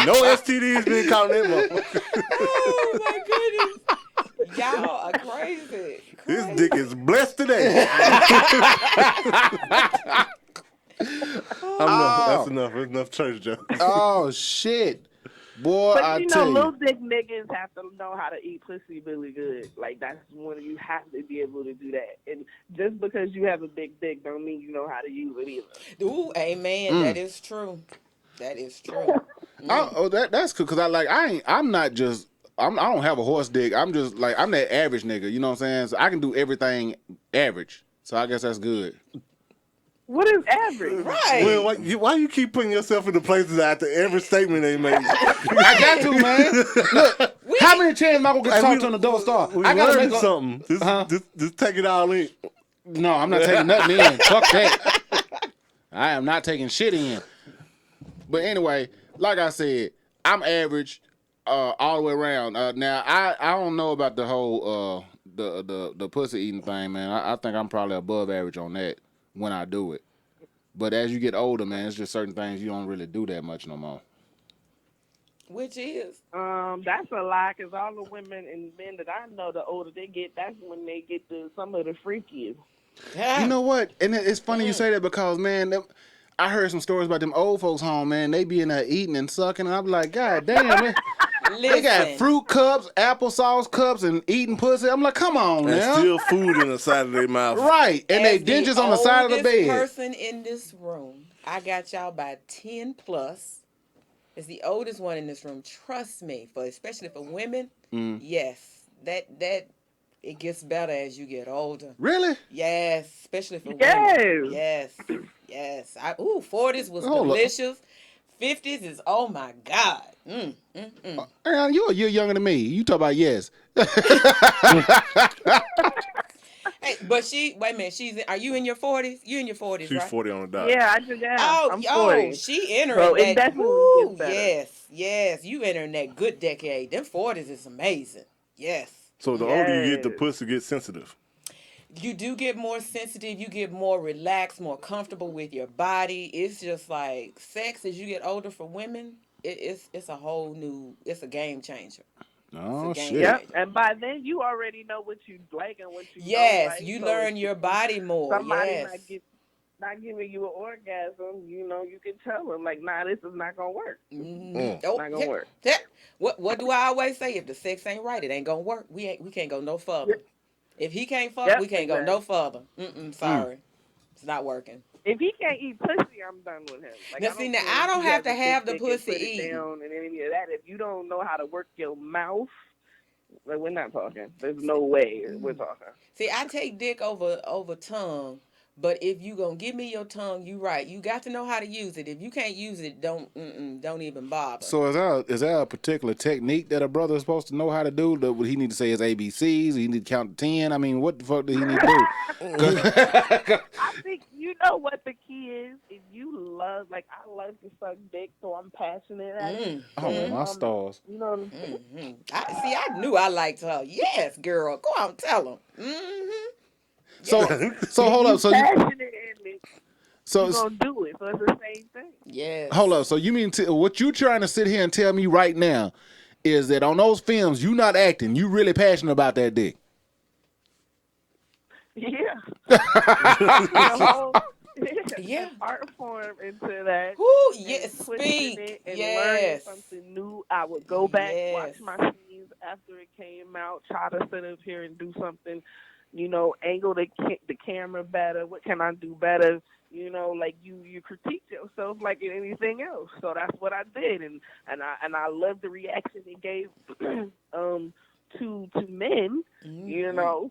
No STDs being caught in that motherfucker. Oh my goodness. Y'all are crazy. This dick is blessed today. That's enough. That's enough church jokes. Oh, shit. Boy, But I you tell know, you. little dick niggas have to know how to eat pussy really good. Like, that's when you have to be able to do that. And just because you have a big dick don't mean you know how to use it either. Ooh, amen. That is true. That is true. That's cool, cause I don't have a horse dick. I'm just like, I'm that average nigga. You know what I'm saying? So I can do everything average. So I guess that's good. What is average? Right. Well, why you keep putting yourself in the places after every statement they made? I got to, man. Look, how many chances am I gonna get talked to an adult star? I gotta make something. Just take it all in. No, I'm not taking nothing in. Fuck that. I am not taking shit in. But anyway, like I said, I'm average all the way around. Now I don't know about the whole the pussy eating thing, man. I think I'm probably above average on that when I do it. But as you get older, man, it's just certain things you don't really do that much no more. Which is? That's a lie, because all the women and men that I know, the older they get, that's when they get some of the freakiest. You know what? And it's funny you say that because, man, I heard some stories about them old folks home, man. They be in there eating and sucking, and I'm like, God damn, man. They got fruit cups, applesauce cups, and eating pussy. I'm like, come on, and now. still food in the side of their mouth. Right, and they dentures on the side of the bed. Person in this room, I got y'all by 10 plus. Is the oldest one in this room. Trust me, especially for women. Yes, that it gets better as you get older. Really? Yes, especially for women. Yes. 40s was delicious. 50s is, oh my God. Aaron, you're a year younger than me. You talk about yes. Hey, but wait a minute, are you in your 40s? You in your 40s, She's right? 40 on the dot. Yeah, I'm 40. She entering so that. It definitely gets better. Yes, you entering that good decade. Them 40s is amazing. Yes. So the older you get, the pussy gets sensitive. You do get more sensitive. You get more relaxed, more comfortable with your body. It's just like sex as you get older for women. It's a whole new. It's a game changer. Oh shit! Yep, and by then you already know what you like and what you don't like. You learn your body more. Somebody not giving you an orgasm, you can tell them like, nah, this is not gonna work. It's not gonna work. What do I always say? If the sex ain't right, it ain't gonna work. We can't go no further. If he can't fuck, we can't go no further. Sorry, it's not working. If he can't eat pussy, I'm done with him. Like, I don't have to have the pussy eaten. And any of that. If you don't know how to work your mouth, like, we're not talking. There's no way we're talking. See, I take dick over tongue. But if you gonna give me your tongue, you right. You got to know how to use it. If you can't use it, don't even bother. So is there a particular technique that a brother is supposed to know how to do? Would he need to say his ABCs? He need to count to 10? I mean, what the fuck do he need to do? I think you know what the key is. If you love, like, I love to suck dick, so I'm passionate at it. Oh, my stars. You know what I'm saying? I knew I liked her. Yes, girl. Go out and tell him. So hold up. So you're gonna do it. So it's the same thing. Yes. hold up. So you mean what you trying to sit here and tell me right now is that on those films you not acting, you really passionate about that dick? Yeah. The whole Yeah. art form into that. Ooh, and yes, twisting speak. it and learning Yes. something new. I would go back, watch Yes. my scenes after it came out, try to sit up here and do something, angle the camera better. What can I do better? Like you critique yourself like in anything else. So that's what I did, and I love the reaction it gave to men, and I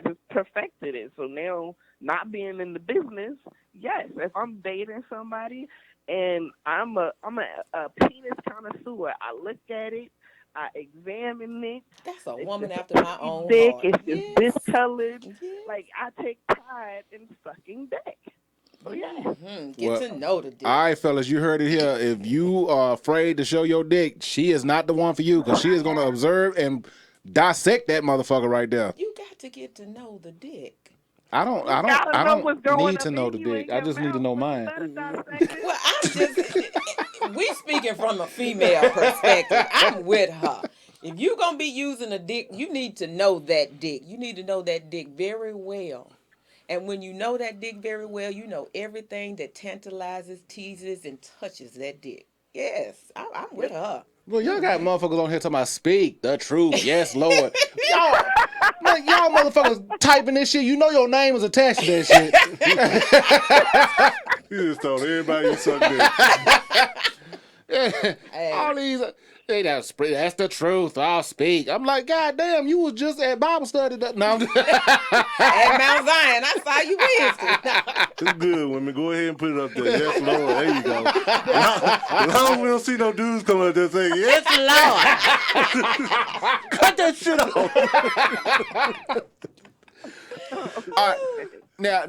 just perfected it. So now, not being in the business, yes, if I'm dating somebody and I'm a penis connoisseur, I look at it, I examine it. That's a It's woman just after my own dick. heart. It's just discolored. Yes. Like, I take pride in sucking dick. So yeah. Get to know the dick. All right, fellas, you heard it here. If you are afraid to show your dick, she is not the one for you because she is going to observe and dissect that motherfucker right there. You got to get to know the dick. I don't need to know the dick. I just need to know mine. Well, we speaking from a female perspective. I'm with her. If you gonna be using a dick, you need to know that dick. You need to know that dick very well. And when you know that dick very well, you know everything that tantalizes, teases, and touches that dick. Yes, I'm with her. Well, y'all got motherfuckers on here talking about speak the truth. Yes, Lord. y'all motherfuckers typing this shit. You know your name is attached to that shit. You just told everybody you suck dick. Hey. All these, that's the truth. I'll speak. I'm like, God damn, you was just at Bible study. No, I'm just at Mount Zion. I saw you Wednesday. It's good, women. Go ahead and put it up there. Yes, Lord. There you go. As long as we don't see no dudes coming up there saying, yes, Lord. Cut that shit off. All right.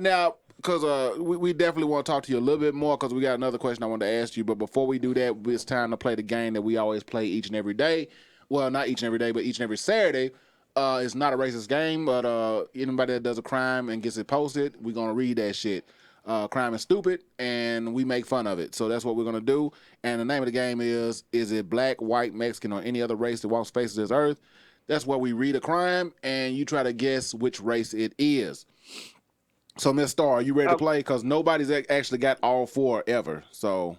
Now, because we definitely want to talk to you a little bit more because we got another question I want to ask you. But before we do that, it's time to play the game that we always play each and every day. Well, not each and every day, but each and every Saturday. It's not a racist game, but anybody that does a crime and gets it posted, we're going to read that shit. Crime is stupid, and we make fun of it. So that's what we're going to do. And the name of the game is it black, white, Mexican, or any other race that walks faces this earth? That's where we read a crime, and you try to guess which race it is. So, Miss Starr, are you ready to play? Because nobody's actually got all four ever. So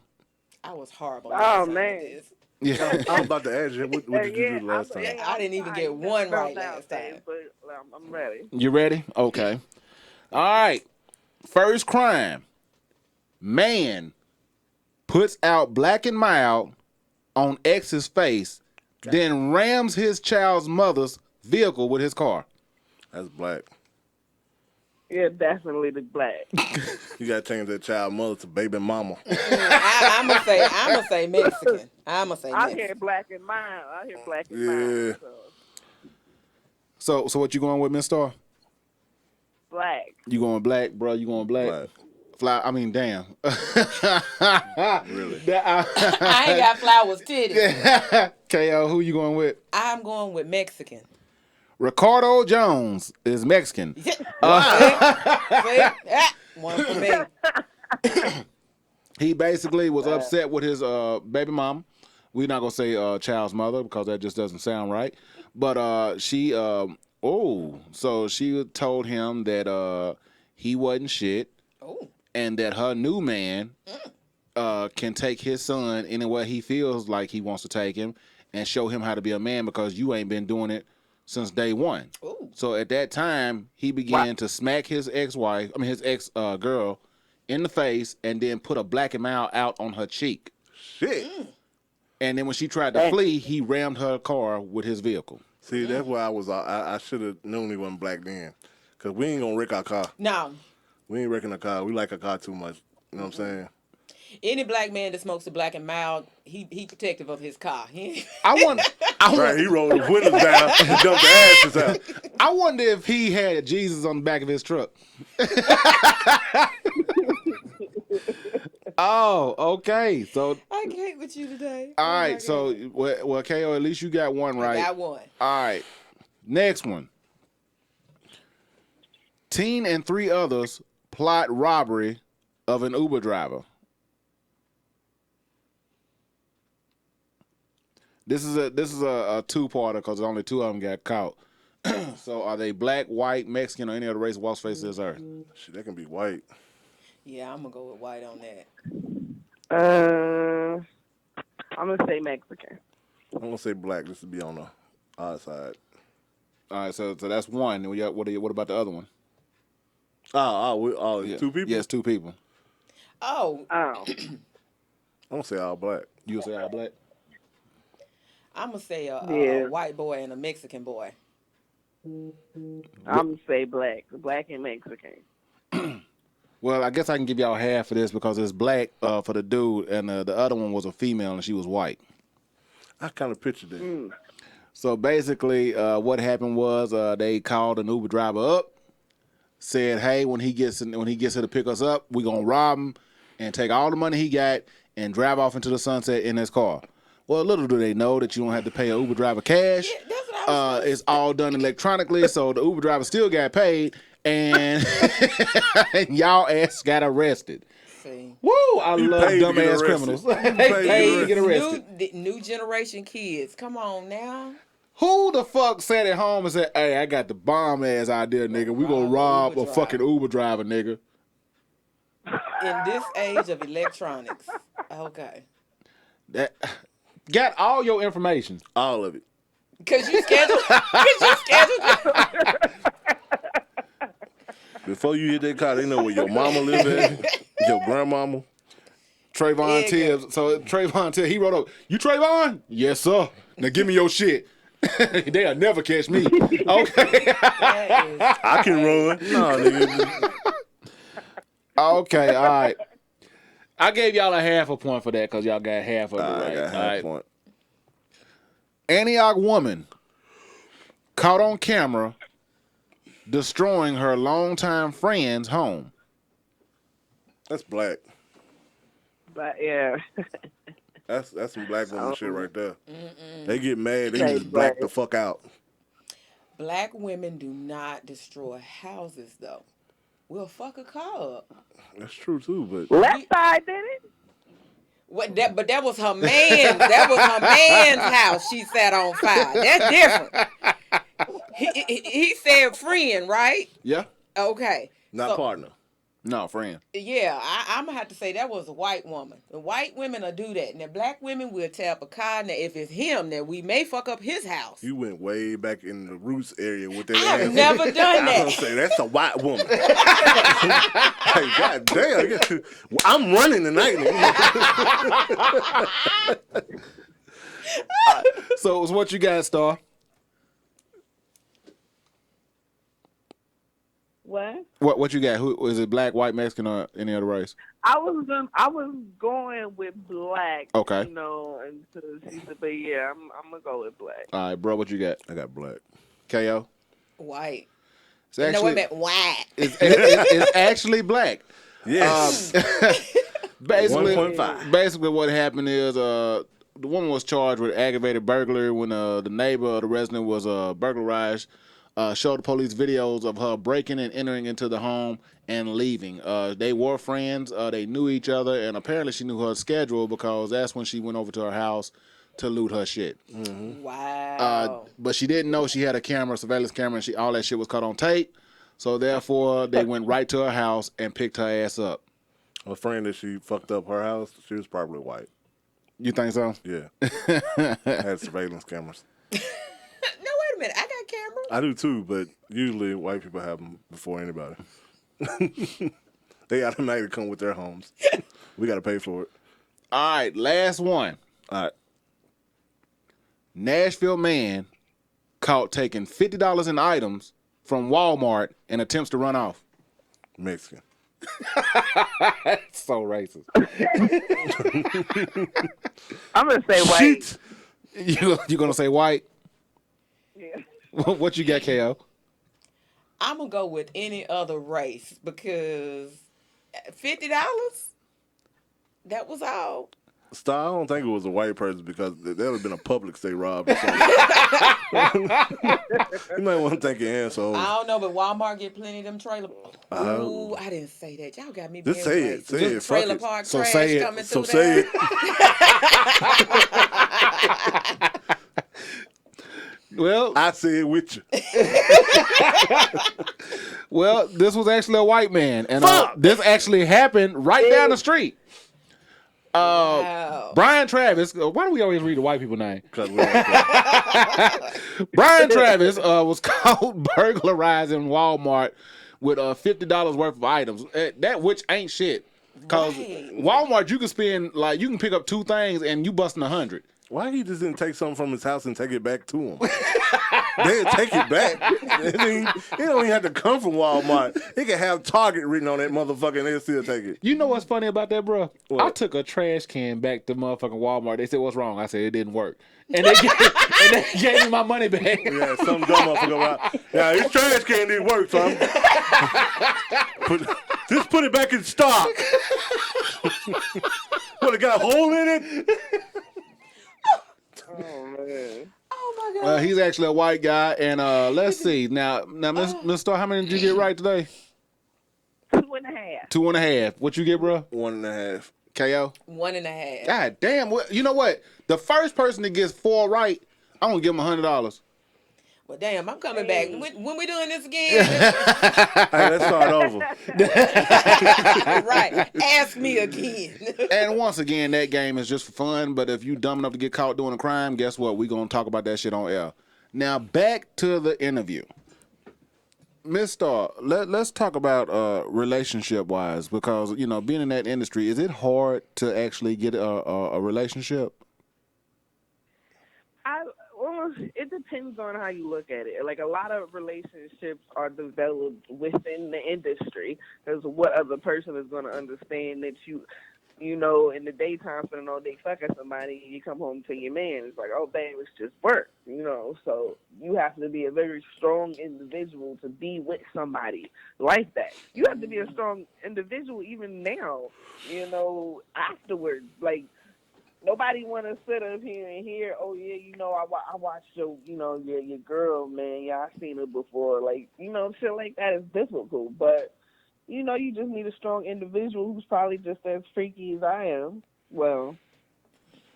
I was horrible. Oh, man. Yeah. I'm about to ask you, what did you do last time? I didn't even get one right last time. But I'm ready. You ready? Okay. All right. First crime. Man puts out black and mild on ex's face, then rams his child's mother's vehicle with his car. That's black. Yeah, definitely the black. You gotta change that child mother to baby mama. I'm gonna say Mexican. I'm gonna say Mexican. I hear black and mild. Yeah. So what you going with, Miss Starr? Black. You going black, bro? You going black? Fly. I mean, damn. Really? I ain't got flowers titties. KO, who you going with? I'm going with Mexican. Ricardo Jones is Mexican. See? One for me. He basically was upset with his baby mom. We're not gonna say child's mother because that just doesn't sound right. But she so she told him that he wasn't shit, and that her new man can take his son anywhere he feels like he wants to take him, and show him how to be a man because you ain't been doing it since day one. Ooh. So at that time, he began to smack his his ex girl in the face, and then put a black and mild out on her cheek. Shit. And then when she tried to flee, he rammed her car with his vehicle. See, that's why I should have known he wasn't black then. Because we ain't going to wreck our car. No. We ain't wrecking our car. We like our car too much. You know what I'm saying? Any black man that smokes a black and mild, he protective of his car. Right, he rolled the windows down and dumped the ashes out. I wonder if he had Jesus on the back of his truck. Oh, okay. So I can't with you today. all right. So well, KO, at least you got one right. I got one. All right. Next one. Teen and three others plot robbery of an Uber driver. This is a two-parter because only two of them got caught. So are they black, white, Mexican, or any other race walks face this earth? Shit, that can be white. Yeah, I'm gonna go with white on that. I'm gonna say Mexican. I'm gonna say black just to be on the odd side. All right, so that's one. What about the other one? Yeah. 2 people? Yes, 2 people. Oh. Oh. I'm gonna say all black. You say all black? I'm gonna say a Yeah. white boy and a Mexican boy. I'm gonna say black and Mexican. Well, I guess I can give y'all half of this because it's black for the dude, and the other one was a female, and she was white. I kind of pictured it. So basically, what happened was they called an Uber driver up, said, "Hey, when he gets here to pick us up, we're gonna rob him and take all the money he got and drive off into the sunset in his car." Well, little do they know that you don't have to pay an Uber driver cash. Yeah, that's what I was It's all done electronically, so the Uber driver still got paid, and y'all ass got arrested. See. Woo! I love dumbass criminals. Paid to get arrested. New generation kids. Come on now. Who the fuck sat at home and said, "Hey, I got the bomb ass idea, nigga. We gonna rob a fucking Uber driver, nigga." In this age of electronics. Okay. That got all your information, all of it. Cause you scheduled. Before you hit that car, they know where your mama live at, your grandmama. Trayvon Tibbs. So Trayvon Tibbs, he wrote up, "You Trayvon?" "Yes, sir." "Now give me your shit." "They'll never catch me." Okay. I can run. No, nigga. Okay, all right. I gave y'all a half a point for that because y'all got half of it right. I got half a point. Antioch woman caught on camera destroying her longtime friend's home. That's black. But yeah. That's some black woman shit right there. Mm-mm. They get mad. They just black the fuck out. Black women do not destroy houses, though. We'll fuck a car up. That's true too, but left side did it. What? But that was her man's. That was her man's house. She set on fire. That's different. He said friend, right? Yeah. Okay. Not partner. No, friend. Yeah, I'm gonna have to say that was a white woman. The white women will do that. Now, black women will tap a car. Now, if it's him, then we may fuck up his house. You went way back in the roots area with that. I've never done that. I was gonna say that's a white woman. Hey, God damn! I'm running tonight. So, what you got, Star? What you got? Who is it? Black, white, Mexican, or any other race? I was going with black. Okay. You know, until she said, but yeah, I'm gonna go with black. All right, bro. What you got? I got black. KO. White. It's actually, no, wait a minute. White. It's actually black. Yes. Basically, 1.5. Basically, what happened is the woman was charged with aggravated burglary when the neighbor of the resident was burglarized. Showed the police videos of her breaking and entering into the home and leaving. They were friends. They knew each other, and apparently she knew her schedule because that's when she went over to her house to loot her shit. Mm-hmm. Wow. But she didn't know she had a camera, surveillance camera, and all that shit was caught on tape. So therefore, they went right to her house and picked her ass up. A friend that she fucked up her house, she was probably white. You think so? Yeah. Had surveillance cameras. No, wait a minute. I got cameras. I do too, but usually white people have them before anybody. They automatically come with their homes. We got to pay for it. All right, last one. All right. Nashville man caught taking $50 in items from Walmart and attempts to run off. Mexican. So racist. I'm gonna say white. You gonna say white? Yeah. What you got, KO? I'm gonna go with any other race because $50. That was all. Starr, I don't think it was a white person because that would have been a Publix they robbed or something. You might want to thank your assholes. I don't know, but Walmart get plenty of them trailer. Ooh, I didn't say that. Y'all got me being Just say racist. it. Say it. Trailer Fuck it. park So trash say it. coming So through say there. it. Well, I say it with you. well, this was actually a white man, and Fuck! this actually happened right down the street. Wow. Brian Travis. Why do we always read the white people name? Because we don't care. Brian Travis was caught burglarizing Walmart with $50 worth of items. That which ain't shit. Cause Walmart, you can spend like you can pick up 2 things and you busting 100. Why he just didn't take something from his house and take it back to him? They'd take it back. He don't even have to come from Walmart. He can have Target written on that motherfucker and they'll still take it. You know what's funny about that, bro? What? I took a trash can back to motherfucking Walmart. They said, "What's wrong?" I said, "It didn't work," and they gave me my money back. Yeah, some dumb motherfucker out. Yeah, this trash can didn't work, so just put it back in stock. What, it got a hole in it? Oh man. Oh my God. He's actually a white guy, and let's see. Now, Miss Starr, how many did you get right today? 2.5. 2.5. What you get, bro? 1.5. KO. 1.5. God damn! You know what? The first person that gets 4 right, I'm gonna give him $100. Well, damn, I'm coming back. When we doing this again? Hey, let's start over. Right. Ask me again. And once again, that game is just for fun. But if you dumb enough to get caught doing a crime, guess what? We're gonna talk about that shit on air. Now back to the interview. Miss Starr, let's talk about relationship wise, because you know, being in that industry, is it hard to actually get a relationship? Well, it depends on how you look at it. Like, a lot of relationships are developed within the industry, because what other person is going to understand that you know, in the daytime, spending all day fucking somebody, you come home to your man, it's like, oh, babe, it's just work, you know. So you have to be a very strong individual to be with somebody like that. You have to be a strong individual even now, you know, afterwards. Like, nobody want to sit up here and hear, oh, yeah, you know, I watched your, you know, your girl, man. Yeah, I seen her before. Like, you know, shit like that is difficult. But, you know, you just need a strong individual who's probably just as freaky as I am. Well,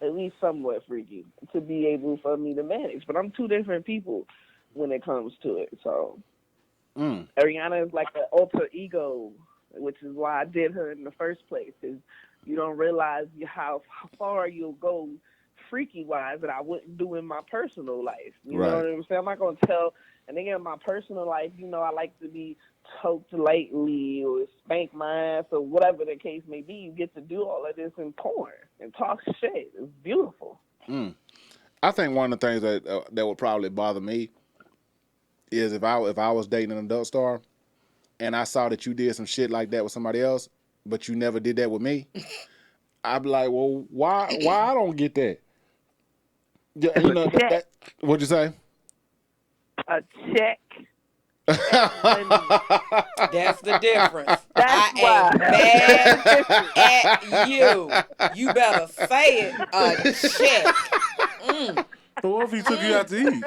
at least somewhat freaky to be able for me to manage. But I'm 2 different people when it comes to it. So Aryana is like an alter ego, which is why I did her in the first place, because you don't realize how far you'll go freaky-wise that I wouldn't do in my personal life. You know what I'm saying? I'm not going to tell a nigga in my personal life, you know, I like to be choked lightly or spank my ass or whatever the case may be. You get to do all of this in porn and talk shit. It's beautiful. I think one of the things that would probably bother me is if I was dating an adult star and I saw that you did some shit like that with somebody else, but you never did that with me, I'd be like, well, why I don't get that? You know, what'd you say? A check. That's the difference. That's I ain't mad at you. You better say it. A check. So what if he took you out to eat?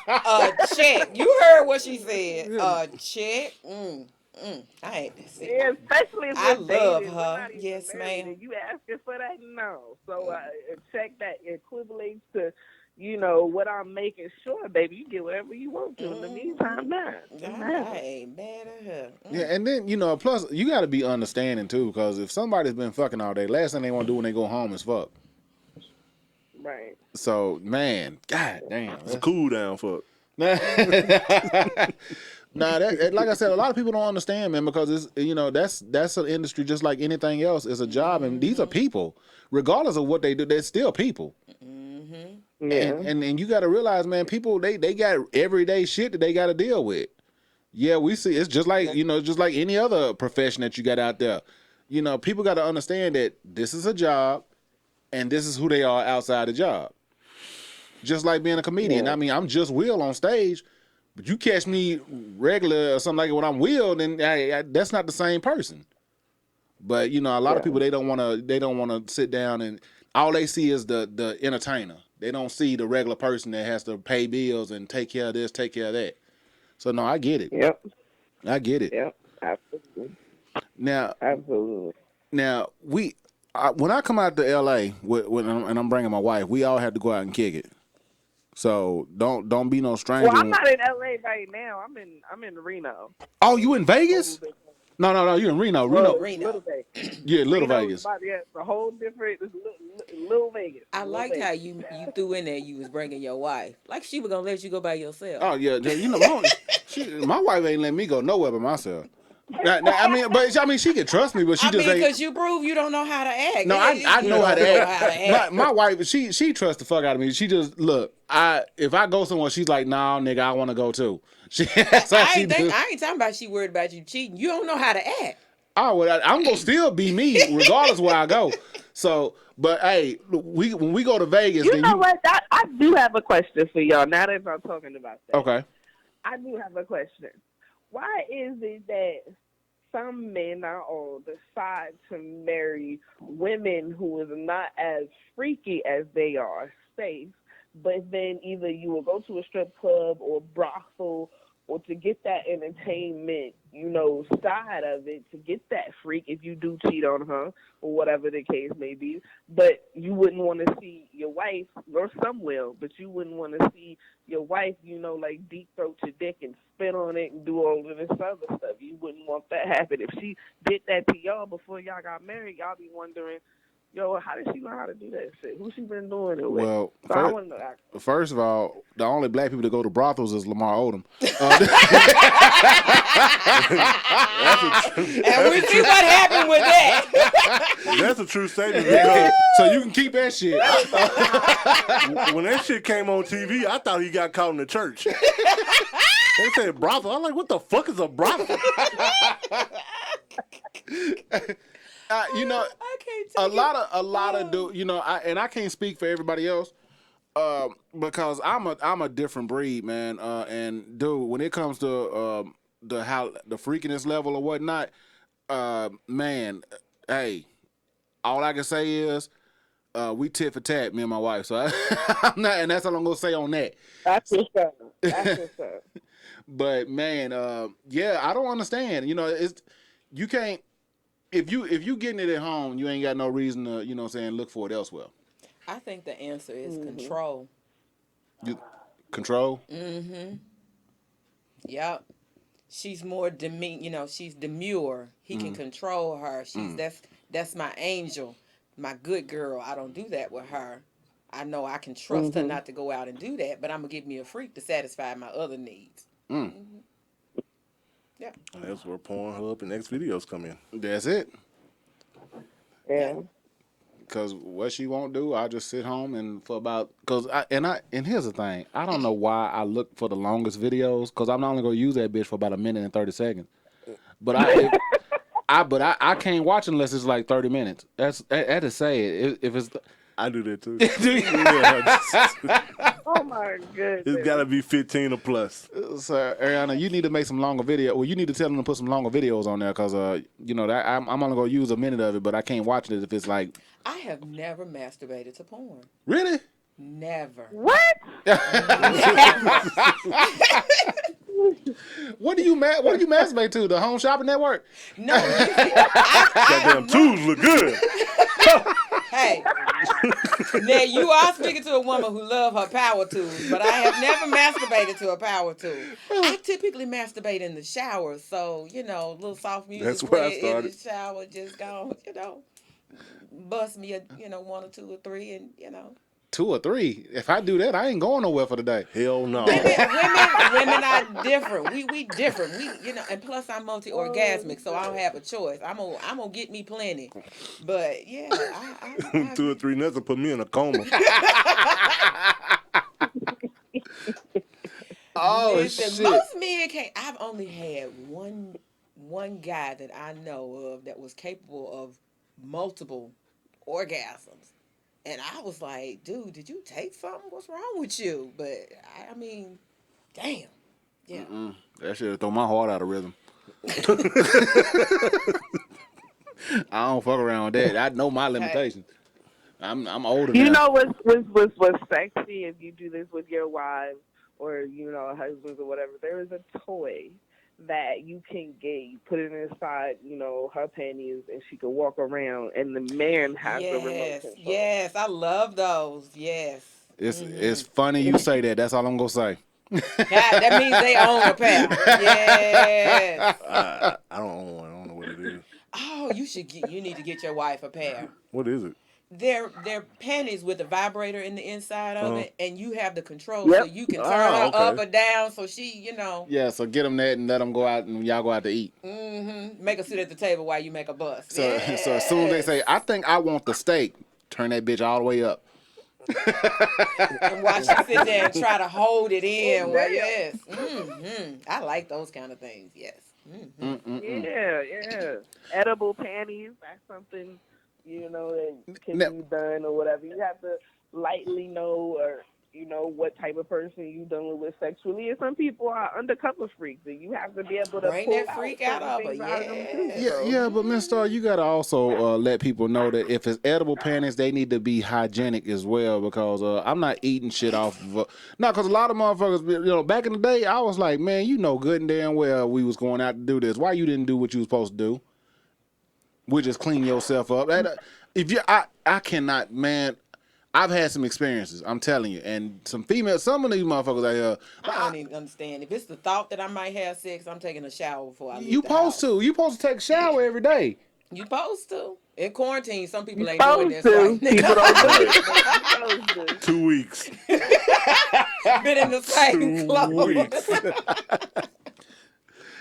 A check. You heard what she said. A check. I hate this. Yeah, especially if I we're love dating. her. Yes, ma'am. You asking for that? No. So a check that equivalates to, you know, what I'm making sure, baby, you get whatever you want to. In the meantime, I ain't mad at her. Yeah, and then, you know, plus you got to be understanding too, because if somebody's been fucking all day, last thing they want to do when they go home is fuck. Right. So, man, god damn. It's a cool down fuck. Nah, that, like I said, a lot of people don't understand, man, because it's, you know, that's an industry just like anything else. It's a job, and these are people. Regardless of what they do, they're still people. Yeah. And you got to realize, man, people, they got everyday shit that they got to deal with. Yeah, we see it's just like, you know, just like any other profession that you got out there. You know, people got to understand that this is a job and this is who they are outside the job. Just like being a comedian. Yeah. I mean, I'm just Will on stage, but you catch me regular or something like it when I'm Will, then that's not the same person. But you know, a lot of people they don't want to sit down and all they see is the entertainer. They don't see the regular person that has to pay bills and take care of this, take care of that. So no, I get it. Yep. I get it. Yep. Absolutely. Now, Absolutely. Now when I come out to L.A. and I'm bringing my wife, we all have to go out and kick it. So don't be no stranger. Well, I'm not in LA right now. I'm in Reno. Oh, you in Vegas? No, you in Reno. Little Vegas. Yeah, Little Reno's Vegas. It's a whole different. It's Little Vegas. I liked how you threw in there you was bringing your wife. Like she was gonna let you go by yourself. Oh yeah, you know my wife ain't letting me go nowhere by myself. I mean, she can trust me, but she just ain't. Because you prove you don't know how to act. No, I know how to act. My wife, she trusts the fuck out of me. She just if I go somewhere, she's like, "Nah, nigga, I want to go too." I ain't talking about she worried about you cheating. You don't know how to act. Oh, well, I'm gonna still be me regardless where I go. So, but hey, when we go to Vegas, you know what? I do have a question for y'all. Now that I'm talking about that, okay, I do have a question. Why is it that some men decide to marry women who is not as freaky as they are safe, but then either you will go to a strip club or brothel or to get that entertainment, side of it, to get that freak if you do cheat on her or whatever the case may be. But you wouldn't want to see your wife, or some will, but you wouldn't want to see your wife, like deep throat your dick and spit on it and do all of this other stuff. You wouldn't want that happen. If she did that to y'all before y'all got married, y'all be wondering, how did she learn how to do that shit? Who she been doing it with? Well, so I want to know. First of all, the only black people that go to brothels is Lamar Odom. And we see what happened with that. That's a true statement. Because so you can keep that shit. When that shit came on TV, I thought he got caught in the church. They said brothel. I'm like, what the fuck is a brothel? A lot of dude, I can't speak for everybody else, because I'm a different breed, man. And dude, when it comes to the freakiness level or whatnot, man, hey, all I can say is we tit for tat, me and my wife. So I'm not, and that's all I'm gonna say on that. That's what's up. That's what's up. But man, yeah, I don't understand. You can't. If you getting it at home, you ain't got no reason to, look for it elsewhere. I think the answer is control. Control? Mm-hmm. Yep. She's more she's demure. He can control her. That's my angel, my good girl. I don't do that with her. I know I can trust her not to go out and do that, but I'm gonna give me a freak to satisfy my other needs. Yeah. That's where Pornhub and X videos come in. That's it. Yeah. Because what she won't do, I just sit home and and here's the thing, I don't know why I look for the longest videos, because I'm not only gonna use that bitch for about a minute and 30 seconds. But I can't watch unless it's like 30 minutes. That is sad. If it's I do that too. Oh my goodness. It's got to be 15 or plus. So, Aryana, you need to make some longer video. Well, you need to tell them to put some longer videos on there, because I'm only gonna use a minute of it, but I can't watch it if it's like. I have never masturbated to porn. Really? Never. What? What do you masturbate to? The Home Shopping Network? No. Goddamn tools look good. Hey, now you are speaking to a woman who loves her power tools, but I have never masturbated to a power tool. I typically masturbate in the shower, so a little soft music. That's where I started. In the shower, just go, bust me a, 1 or 2 or 3, and 2 or 3. If I do that, I ain't going nowhere for the day. Hell no. Women are different. We different. And plus I'm multi-orgasmic, so I don't have a choice. I'm gonna get me plenty. But yeah, I 2 or 3 nuts will put me in a coma. Listen, shit. most men can't. I've only had one guy that I know of that was capable of multiple orgasms. And I was like, dude, did you take something? What's wrong with you? But, I mean, damn. Yeah. That shit throw my heart out of rhythm. I don't fuck around with that. I know my limitations. I'm older You now. know what's sexy if you do this with your wives or husbands or whatever. There is a toy that you can get. You put it inside, her panties, and she can walk around, and the man has the remote control. Yes, I love those. Yes. It's funny you say that. That's all I'm gonna say. That means they own a pair. Yes. I don't own one. I don't know what it is. Oh, you need to get your wife a pair. What is it? They're panties with a vibrator in the inside of it, and you have the control, Yep. so you can turn her okay. up or down, so she, Yeah, so get them that and let them go out and y'all go out to eat. make her sit at the table while you make a bust. So as soon as they say, I think I want the steak, turn that bitch all the way up. And watch you sit there and try to hold it in. Well, yes. I like those kind of things. Yes. Yeah. Edible panties. That's something that can be done or whatever. You have to lightly know or what type of person you dealing with sexually. And some people are undercover freaks, and you have to be able to Bring pull that freak out of her. Yeah, but Miss Starr, you gotta also let people know that if it's edible panties, they need to be hygienic as well, because I'm not eating shit off of because a lot of motherfuckers, back in the day, I was like, man, good and damn well we was going out to do this. Why you didn't do what you was supposed to do? We just clean yourself up. I cannot, man. I've had some experiences, I'm telling you, and some of these motherfuckers out here. I don't even understand. If it's the thought that I might have sex, I'm taking a shower before I leave You the house. supposed to. You supposed to take a shower every day. You supposed to. In quarantine, some people ain't supposed doing this to. right. People don't do it. 2 weeks. Been in the same 2 clothes. weeks.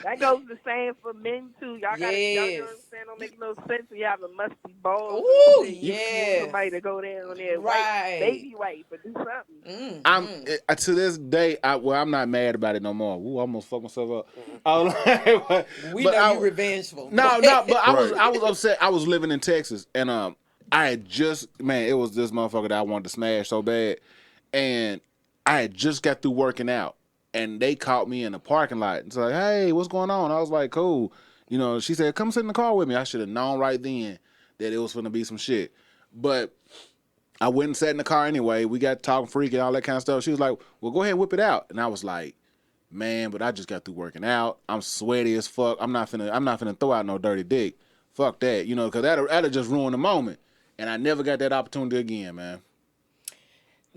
That goes the same for men too. Y'all gotta Yes. understand. Don't make no sense when you have a musty ball. Ooh, You yes. need somebody to go down there, Right. baby wipe, or do something. I'm to this day. I'm not mad about it no more. Ooh, I almost fucked myself up. I was like, We know you revengeful. No, but I was Right. upset. I was living in Texas, and I had just it was this motherfucker that I wanted to smash so bad, and I had just got through working out. And they caught me in the parking lot. It's like, hey, what's going on? I was like, cool. She said, come sit in the car with me. I should have known right then that it was going to be some shit. But I went and sat in the car anyway. We got talking freak and all that kind of stuff. She was like, well, go ahead and whip it out. And I was like, man, but I just got through working out. I'm sweaty as fuck. I'm not finna throw out no dirty dick. Fuck that, because that'll just ruin the moment. And I never got that opportunity again, man.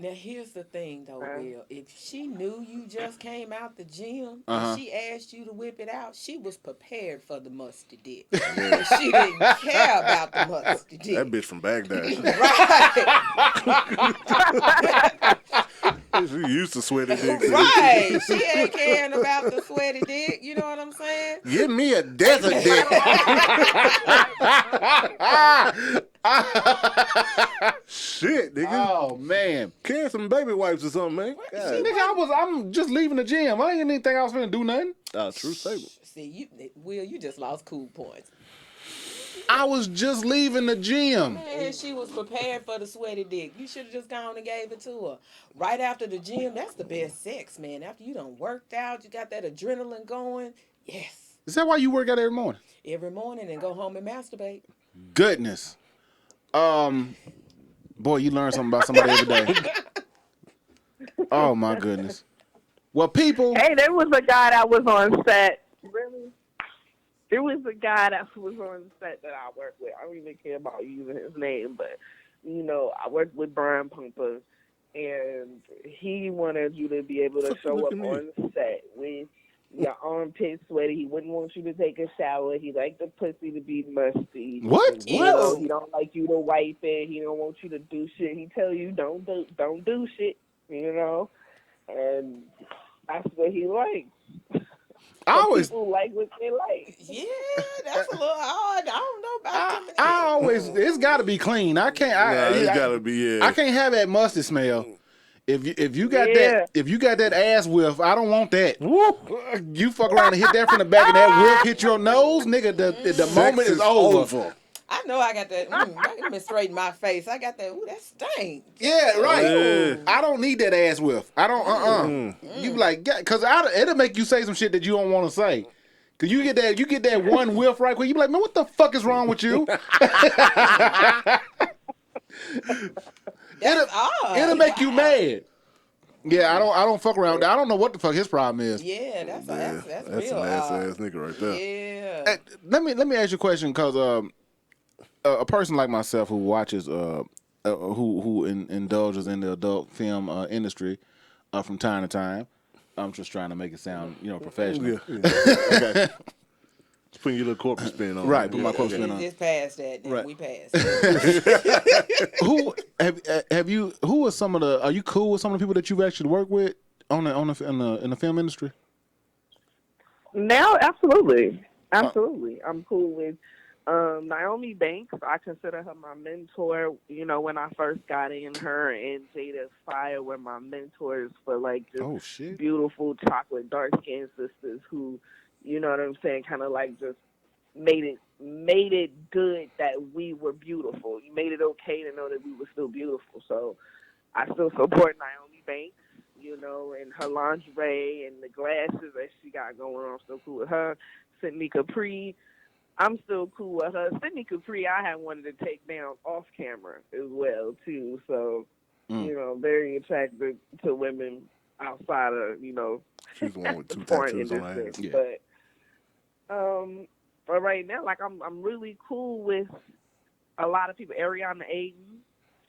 Now, here's the thing, though, Will. If she knew you just came out the gym Uh-huh. and she asked you to whip it out, she was prepared for the musty dick. But she didn't care about the musty dick. That bitch from Baghdad. Right. She used to sweaty dicks. Right. She ain't caring about the sweaty dick. You know what I'm saying? Give me a desert dick. Shit, nigga. Oh man, carry some baby wipes or something, man. God. Nigga, I'm just leaving the gym. I ain't even think I was finna do nothing. True statement. See, Will, you just lost cool points. I was just leaving the gym. Man, she was prepared for the sweaty dick. You should have just gone and gave it to her. Right after the gym, that's the best sex, man. After you done worked out, you got that adrenaline going. Yes. Is that why you work out every morning? Every morning and go home and masturbate. Goodness. Boy, you learn something about somebody every day. Oh my goodness. Well, people. Hey, there was a guy that was on set. Really? There was a guy that was on set that I worked with. I don't even care about using his name, but I worked with Brian Pumper, and he wanted you to be able to show up on set with your armpit sweaty. He wouldn't want you to take a shower. He liked the pussy to be musty. What? He don't like you to wipe it. He don't want you to do shit. He tell you don't do shit. And that's what he likes. People like what they like. Yeah, that's a little hard. I don't know about It's got to be clean. I can't. It's gotta be. Yeah. I can't have that musty smell. If you got that ass whiff, I don't want that. You fuck around and hit that from the back, and that whiff hit your nose, nigga. The moment is over. I know I got that. Let me straighten my face. I got that. Ooh, that stink. Yeah, right. Yeah. I don't need that ass whiff. I don't. You like, because it'll make you say some shit that you don't want to say. Cause you get that one whiff right quick. You be like, man, what the fuck is wrong with you? It'll make you mad. Yeah, I don't fuck around. I don't know what the fuck his problem is. Yeah, that's That's real an ass odd. nigga right there. Yeah. Let me ask you a question, cause a person like myself who watches who indulges in the adult film industry from time to time. I'm just trying to make it sound professional. Okay. Just putting your little corporate spin on it. Right, put my corporate spin on it. It's past that. Right. We passed. Who have you? Who are some of the? Are you cool with some of the people that you've actually worked with in the film industry? Now, absolutely. I'm cool with Naomi Banks. I consider her my mentor. When I first got in, her and Jada Fire were my mentors for like just beautiful chocolate dark skinned sisters who, you know what I'm saying, kind of like just made it good that we were beautiful. You made it okay to know that we were still beautiful. So I still support Naomi Banks, and her lingerie and the glasses that she got going on. I'm still cool with her. Sydney Capri, I'm still cool with her. Sydney Capri, I had wanted to take down off camera as well too. So, very attracted to women outside of, she's the one with two porn tattoos on her industry. ass. But right now, like I'm really cool with a lot of people. Aryana Aiden,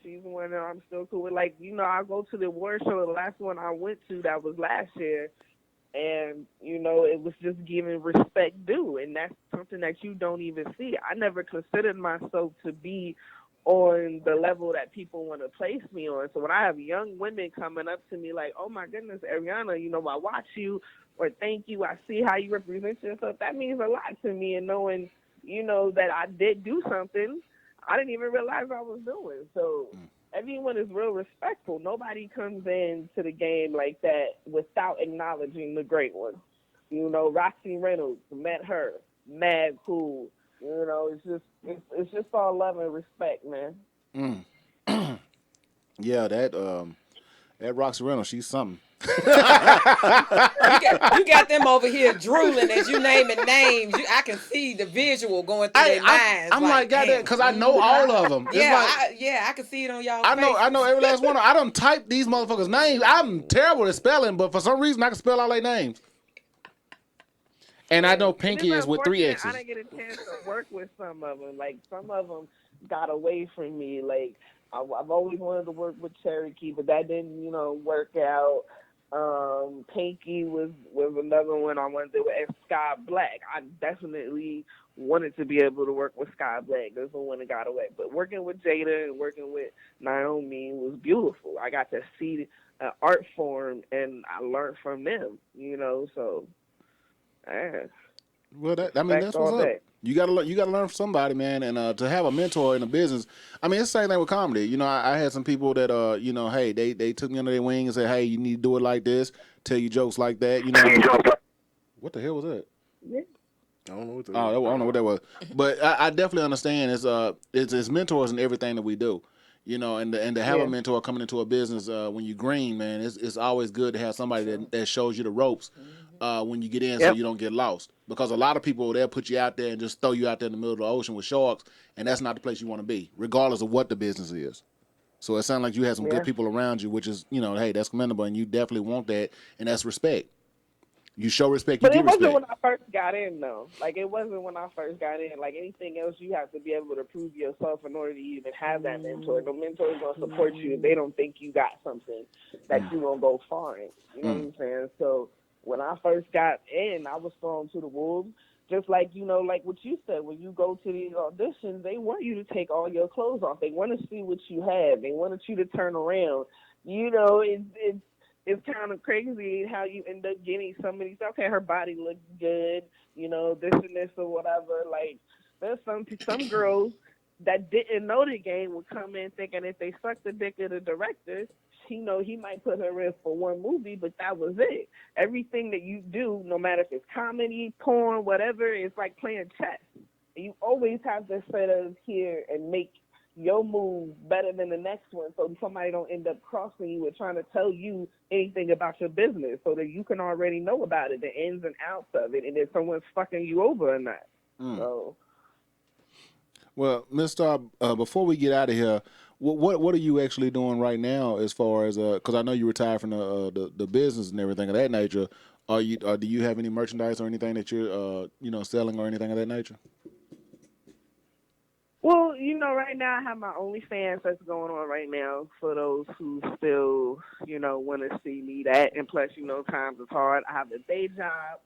she's the one that I'm still cool with. Like, I go to the award show. The last one I went to, that was last year. And, it was just giving respect due. And that's something that you don't even see. I never considered myself to be on the level that people want to place me on. So when I have young women coming up to me like, oh, my goodness, Aryana, I watch you, or thank you, I see how you represent yourself, that means a lot to me. And knowing, that I did do something I didn't even realize I was doing. So everyone is real respectful. Nobody comes into the game like that without acknowledging the great ones. Roxy Reynolds, met her, mad cool. It's just all love and respect, man. Yeah, that Roxy Reynolds, she's something. You got them over here drooling as you naming names. I can see the visual going through their minds. I'm like goddamn, because I know all of them. I can see it on y'all. I know every last one. I done typed these motherfuckers' names. I'm terrible at spelling, but for some reason I can spell all their names. And I know Pinky is with 3 X's. I didn't get a chance to work with some of them. Like, some of them got away from me. Like, I've always wanted to work with Cherokee, but that didn't, work out. Pinky was another one I wanted to do, and Sky Black. I definitely wanted to be able to work with Sky Black. That's the one that got away. But working with Jada and working with Naomi was beautiful. I got to see an art form, and I learned from them, so... Well, that's what's up. You gotta learn from somebody, man, and to have a mentor in the business. I mean, it's the same thing with comedy. I had some people that hey, they took me under their wing and said, hey, you need to do it like this, tell you jokes like that. What the hell was that? Yeah. I don't know what that was. I don't know what that was. But I definitely understand it's mentors in everything that we do. And to have a mentor coming into a business when you green, man, it's always good to have somebody that shows you the ropes when you get in, so you don't get lost. Because a lot of people, they'll put you out there and just throw you out there in the middle of the ocean with sharks, and that's not the place you want to be, regardless of what the business is. So it sounds like you had some good people around you, which is, hey, that's commendable, and you definitely want that, and that's respect. You show respect, you get respect. But it wasn't when I first got in, though. Like, it wasn't when I first got in. Like, anything else, you have to be able to prove yourself in order to even have that mentor. The mentor is going to support you if they don't think you got something that you won't go far in. You know what I'm saying? So when I first got in, I was thrown to the wolves. Just like, like what you said, when you go to these auditions, they want you to take all your clothes off. They want to see what you have. They wanted you to turn around. It's kind of crazy how you end up getting somebody, okay, her body looks good, this and this or whatever. Like, there's some girls that didn't know the game would come in thinking if they suck the dick of the director, he might put her in for one movie, but that was it. Everything that you do, no matter if it's comedy, porn, whatever, it's like playing chess. You always have to sit up here and make your move better than the next one, so somebody don't end up crossing you or trying to tell you anything about your business, so that you can already know about it, the ins and outs of it, and if someone's fucking you over or not. So. Well, Ms. Starr, before we get out of here, what are you actually doing right now as far as because I know you retired from the business and everything of that nature. Do you have any merchandise or anything that you're selling or anything of that nature? Well, right now I have my OnlyFans that's going on right now for those who still, want to see me that. And plus, times is hard. I have a day job.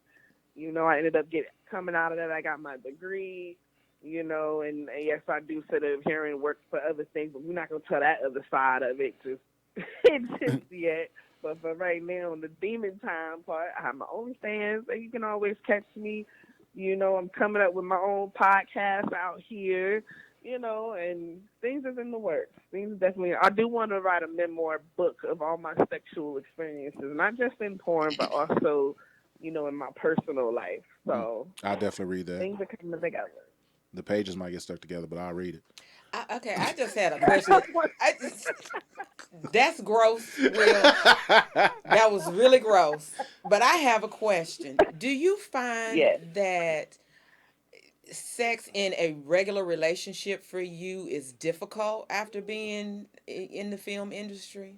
I ended up coming out of that. I got my degree, and yes, I do sit up here and work for other things, but we're not going to tell that other side of it just yet. But for right now, on the demon time part, I have my OnlyFans, and you can always catch me. I'm coming up with my own podcast out here, and things is in the works. Things definitely. I do want to write a memoir book of all my sexual experiences, not just in porn, but also, in my personal life. So I'll definitely read that. Things are coming together. The pages might get stuck together, but I'll read it. I just had a question. That's gross, Will. That was really gross. But I have a question. Do you find that sex in a regular relationship for you is difficult after being in the film industry?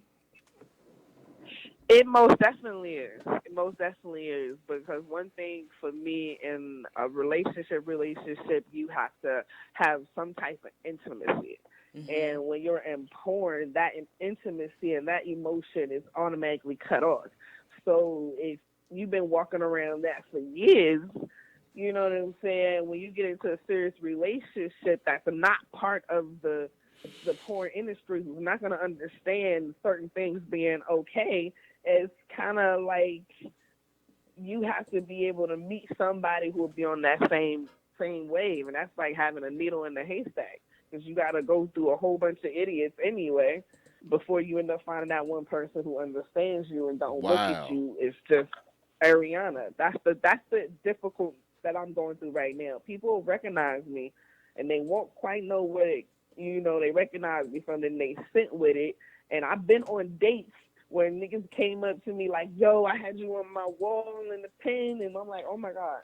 It most definitely is. It most definitely is, because one thing for me in a relationship, you have to have some type of intimacy. Mm-hmm. And when you're in porn, that intimacy and that emotion is automatically cut off. So if you've been walking around that for years, you know what I'm saying? When you get into a serious relationship that's not part of the porn industry, who's not going to understand certain things being okay, it's kind of like you have to be able to meet somebody who will be on that same wave, and that's like having a needle in the haystack, because you got to go through a whole bunch of idiots anyway before you end up finding that one person who understands you and don't look at you. It's just Aryana. That's the difficult that I'm going through right now. People recognize me, and they won't quite know what it. They recognize me from, then they sit with it, and I've been on dates where niggas came up to me like, yo, I had you on my wall in the pen, and I'm like, oh my God.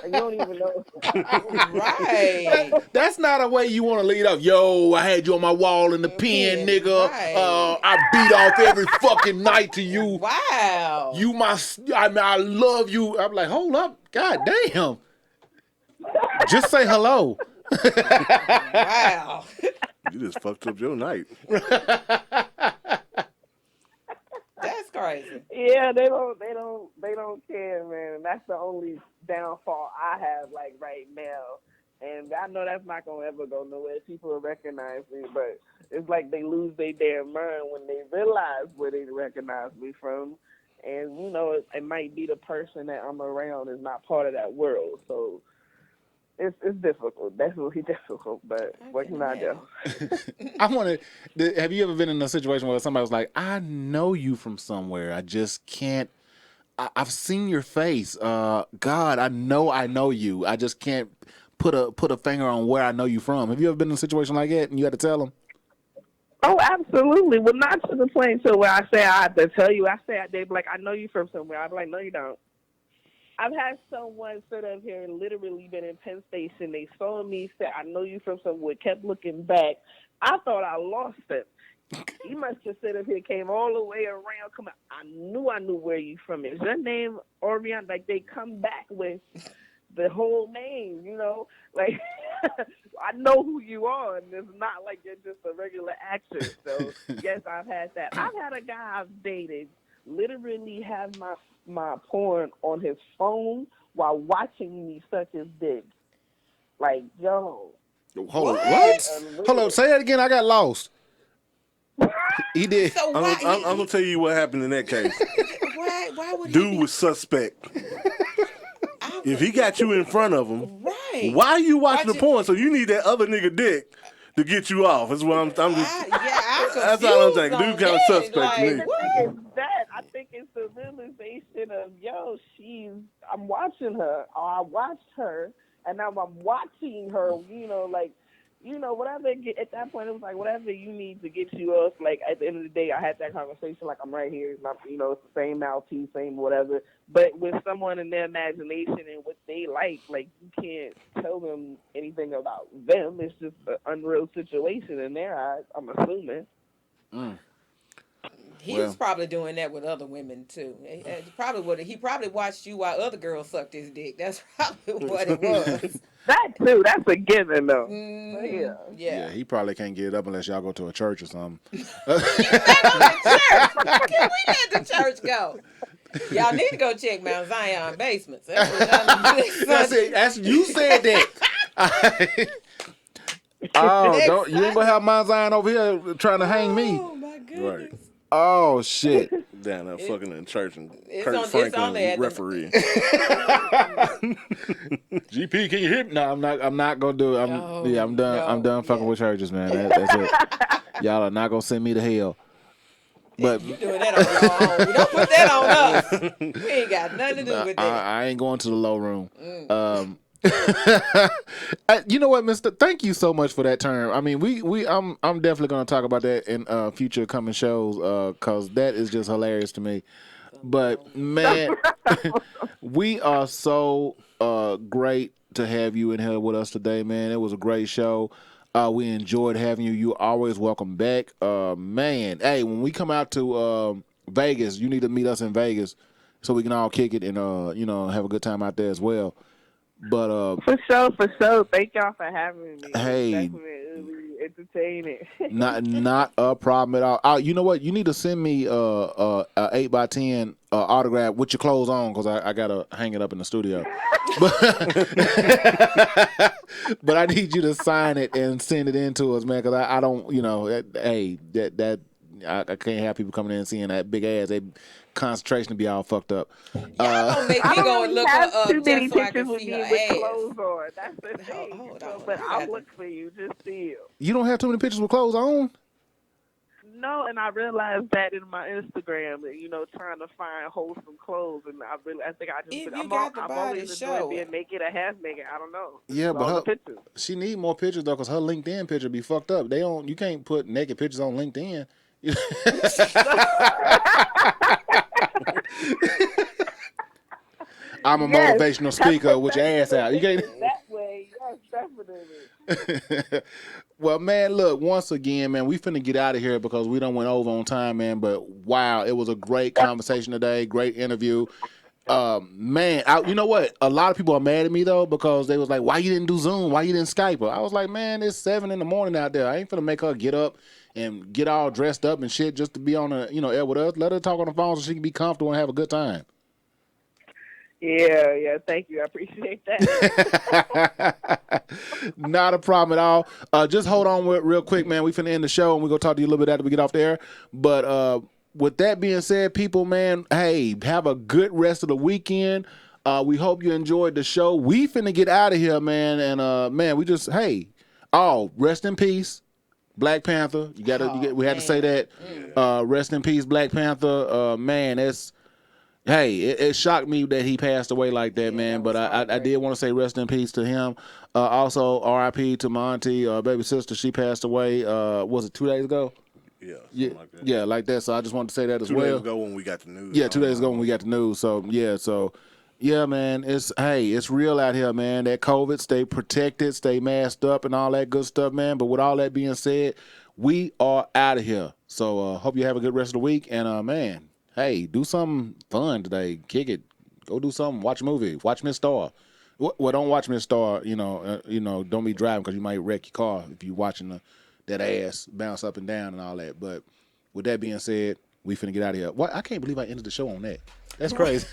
And you don't even know. Right. That's not a way you want to lead up. Yo, I had you on my wall in the pen, nigga. Right. I beat off every fucking night to you. Wow. I love you. I'm like, hold up. God damn. Just say hello. Wow. You just fucked up your night. That's crazy. Yeah, they don't care, man. That's the only downfall I have, like, right now. And I know that's not gonna ever go nowhere. People will recognize me, but it's like they lose their damn mind when they realize where they recognize me from. And it might be the person that I'm around is not part of that world. So it's difficult. Definitely difficult, but what can I do? I want to. Have you ever been in a situation where somebody was like, "I know you from somewhere. I just can't. I've seen your face. God, I know you. I just can't put a finger on where I know you from." Have you ever been in a situation like that and you had to tell them? Oh, absolutely. Well, not to the point to where I say I have to tell you. I say they be like, "I know you from somewhere." I'd be like, "No, you don't." I've had someone sit up here and literally been in Penn Station. They saw me, said, "I know you from somewhere," kept looking back. I thought I lost him. He must have sit up here, came all the way around. Come on. I knew where you from. Is your name Orion? Like, they come back with the whole name, Like, I know who you are, and it's not like you're just a regular actor. So, yes, I've had that. I've had a guy I've dated literally have my porn on his phone while watching me suck his dick. Like, yo. Hold on, say that again. I got lost. He did. So I'm gonna tell you what happened in that case. Why would Dude was suspect. If he got you in front of him, right? Why are you watching the porn? So you need that other nigga dick to get you off. That's what I'm just. That's all I'm saying. Dude kind of suspect like, to me. I think it's the realization of, yo, I'm watching her, or I watched her, and now I'm watching her, like, you know, whatever. At that point, it was like whatever you need to get you off. Like at the end of the day, I had that conversation. Like I'm right here. Not, you know, it's the same Maltese, same whatever. But with someone in their imagination and what they like you can't tell them anything about them. It's just an unreal situation in their eyes. I'm assuming. He's probably doing that with other women too. He probably watched you while other girls sucked his dick. That's probably what it was. That too. That's a given though. Yeah. He probably can't get it up unless y'all go to a church or something. Can we let the church go? Y'all need to go check Mount Zion basements. That's you said that. You ain't gonna have Mount Zion over here trying to hang me. Oh my goodness. Right. Oh shit. Down there fucking in church and It's Kurt on- it's Franklin only at the- referee. GP, can you hit me? No, I'm not gonna do it. I'm done. I'm done fucking with churches, man. That's it. Y'all are not gonna send me to hell. But You doing that on your own. Don't put that on us. We ain't got nothing to do with that. I ain't going to the low room. You know what, Mister? Thank you so much for that term. I mean, I'm definitely going to talk about that in future coming shows because that is just hilarious to me. But man, we are so great to have you in here with us today, man. It was a great show. We enjoyed having you. You're always welcome back, man. Hey, when we come out to Vegas, you need to meet us in Vegas so we can all kick it and have a good time out there as well. But for sure. Thank y'all for having me. Hey, definitely entertaining. not a problem at all. You know what? You need to send me a 8x10 autograph with your clothes on because I gotta hang it up in the studio. But I need you to sign it and send it in to us, man. Because I don't, I can't have people coming in and seeing that big ass. They concentration to be all fucked up. Y'all gonna make me go and look her up too many just so I pictures can with see me her with ass. clothes on. That's the thing. But I'll look for you. Just still. You don't have too many pictures with clothes on? No, and I realized that in my Instagram, trying to find wholesome clothes, and I think I just. I've always enjoyed being naked or half naked. I don't know. Yeah, It's all but the pictures. she need more pictures though, cause her LinkedIn picture be fucked up. You can't put naked pictures on LinkedIn. I'm a motivational speaker with your ass out. You can't. That way, yes, definitely. Well, man, look, once again, man, we finna get out of here because we done went over on time, man. But wow, it was a great conversation today, great interview. Man, you know what? A lot of people are mad at me though because they was like, "Why you didn't do Zoom? Why you didn't Skype her?" I was like, "Man, it's 7 a.m. out there. I ain't finna make her get up and get all dressed up and shit just to be on the air with us. Let her talk on the phone so she can be comfortable and have a good time." Yeah, thank you. I appreciate that. Not a problem at all. Just hold on real quick, man. We finna end the show and we're gonna talk to you a little bit after we get off the air. But with that being said, people, man, hey, have a good rest of the weekend. We hope you enjoyed the show. We finna get out of here, man. And man, rest in peace, Black Panther. We had to say that. Rest in peace, Black Panther. Man, it shocked me that he passed away like that, man. But I did want to say rest in peace to him. Also, R.I.P. to my auntie, baby sister. She passed away. Was it 2 days ago? Yeah, like that. Yeah, like that. So I just wanted to say that as well. 2 days ago when we got the news. Yeah, 2 days ago when we got the news. Yeah, man. It's real out here, man. That COVID, stay protected, stay masked up, and all that good stuff, man. But with all that being said, we are out of here. So hope you have a good rest of the week. And man. Hey, do something fun today. Kick it. Go do something. Watch a movie. Watch Miss Starr. Well, don't watch Miss Starr. Don't be driving because you might wreck your car if you're watching that ass bounce up and down and all that. But with that being said, we finna get out of here. What? I can't believe I ended the show on that. That's crazy.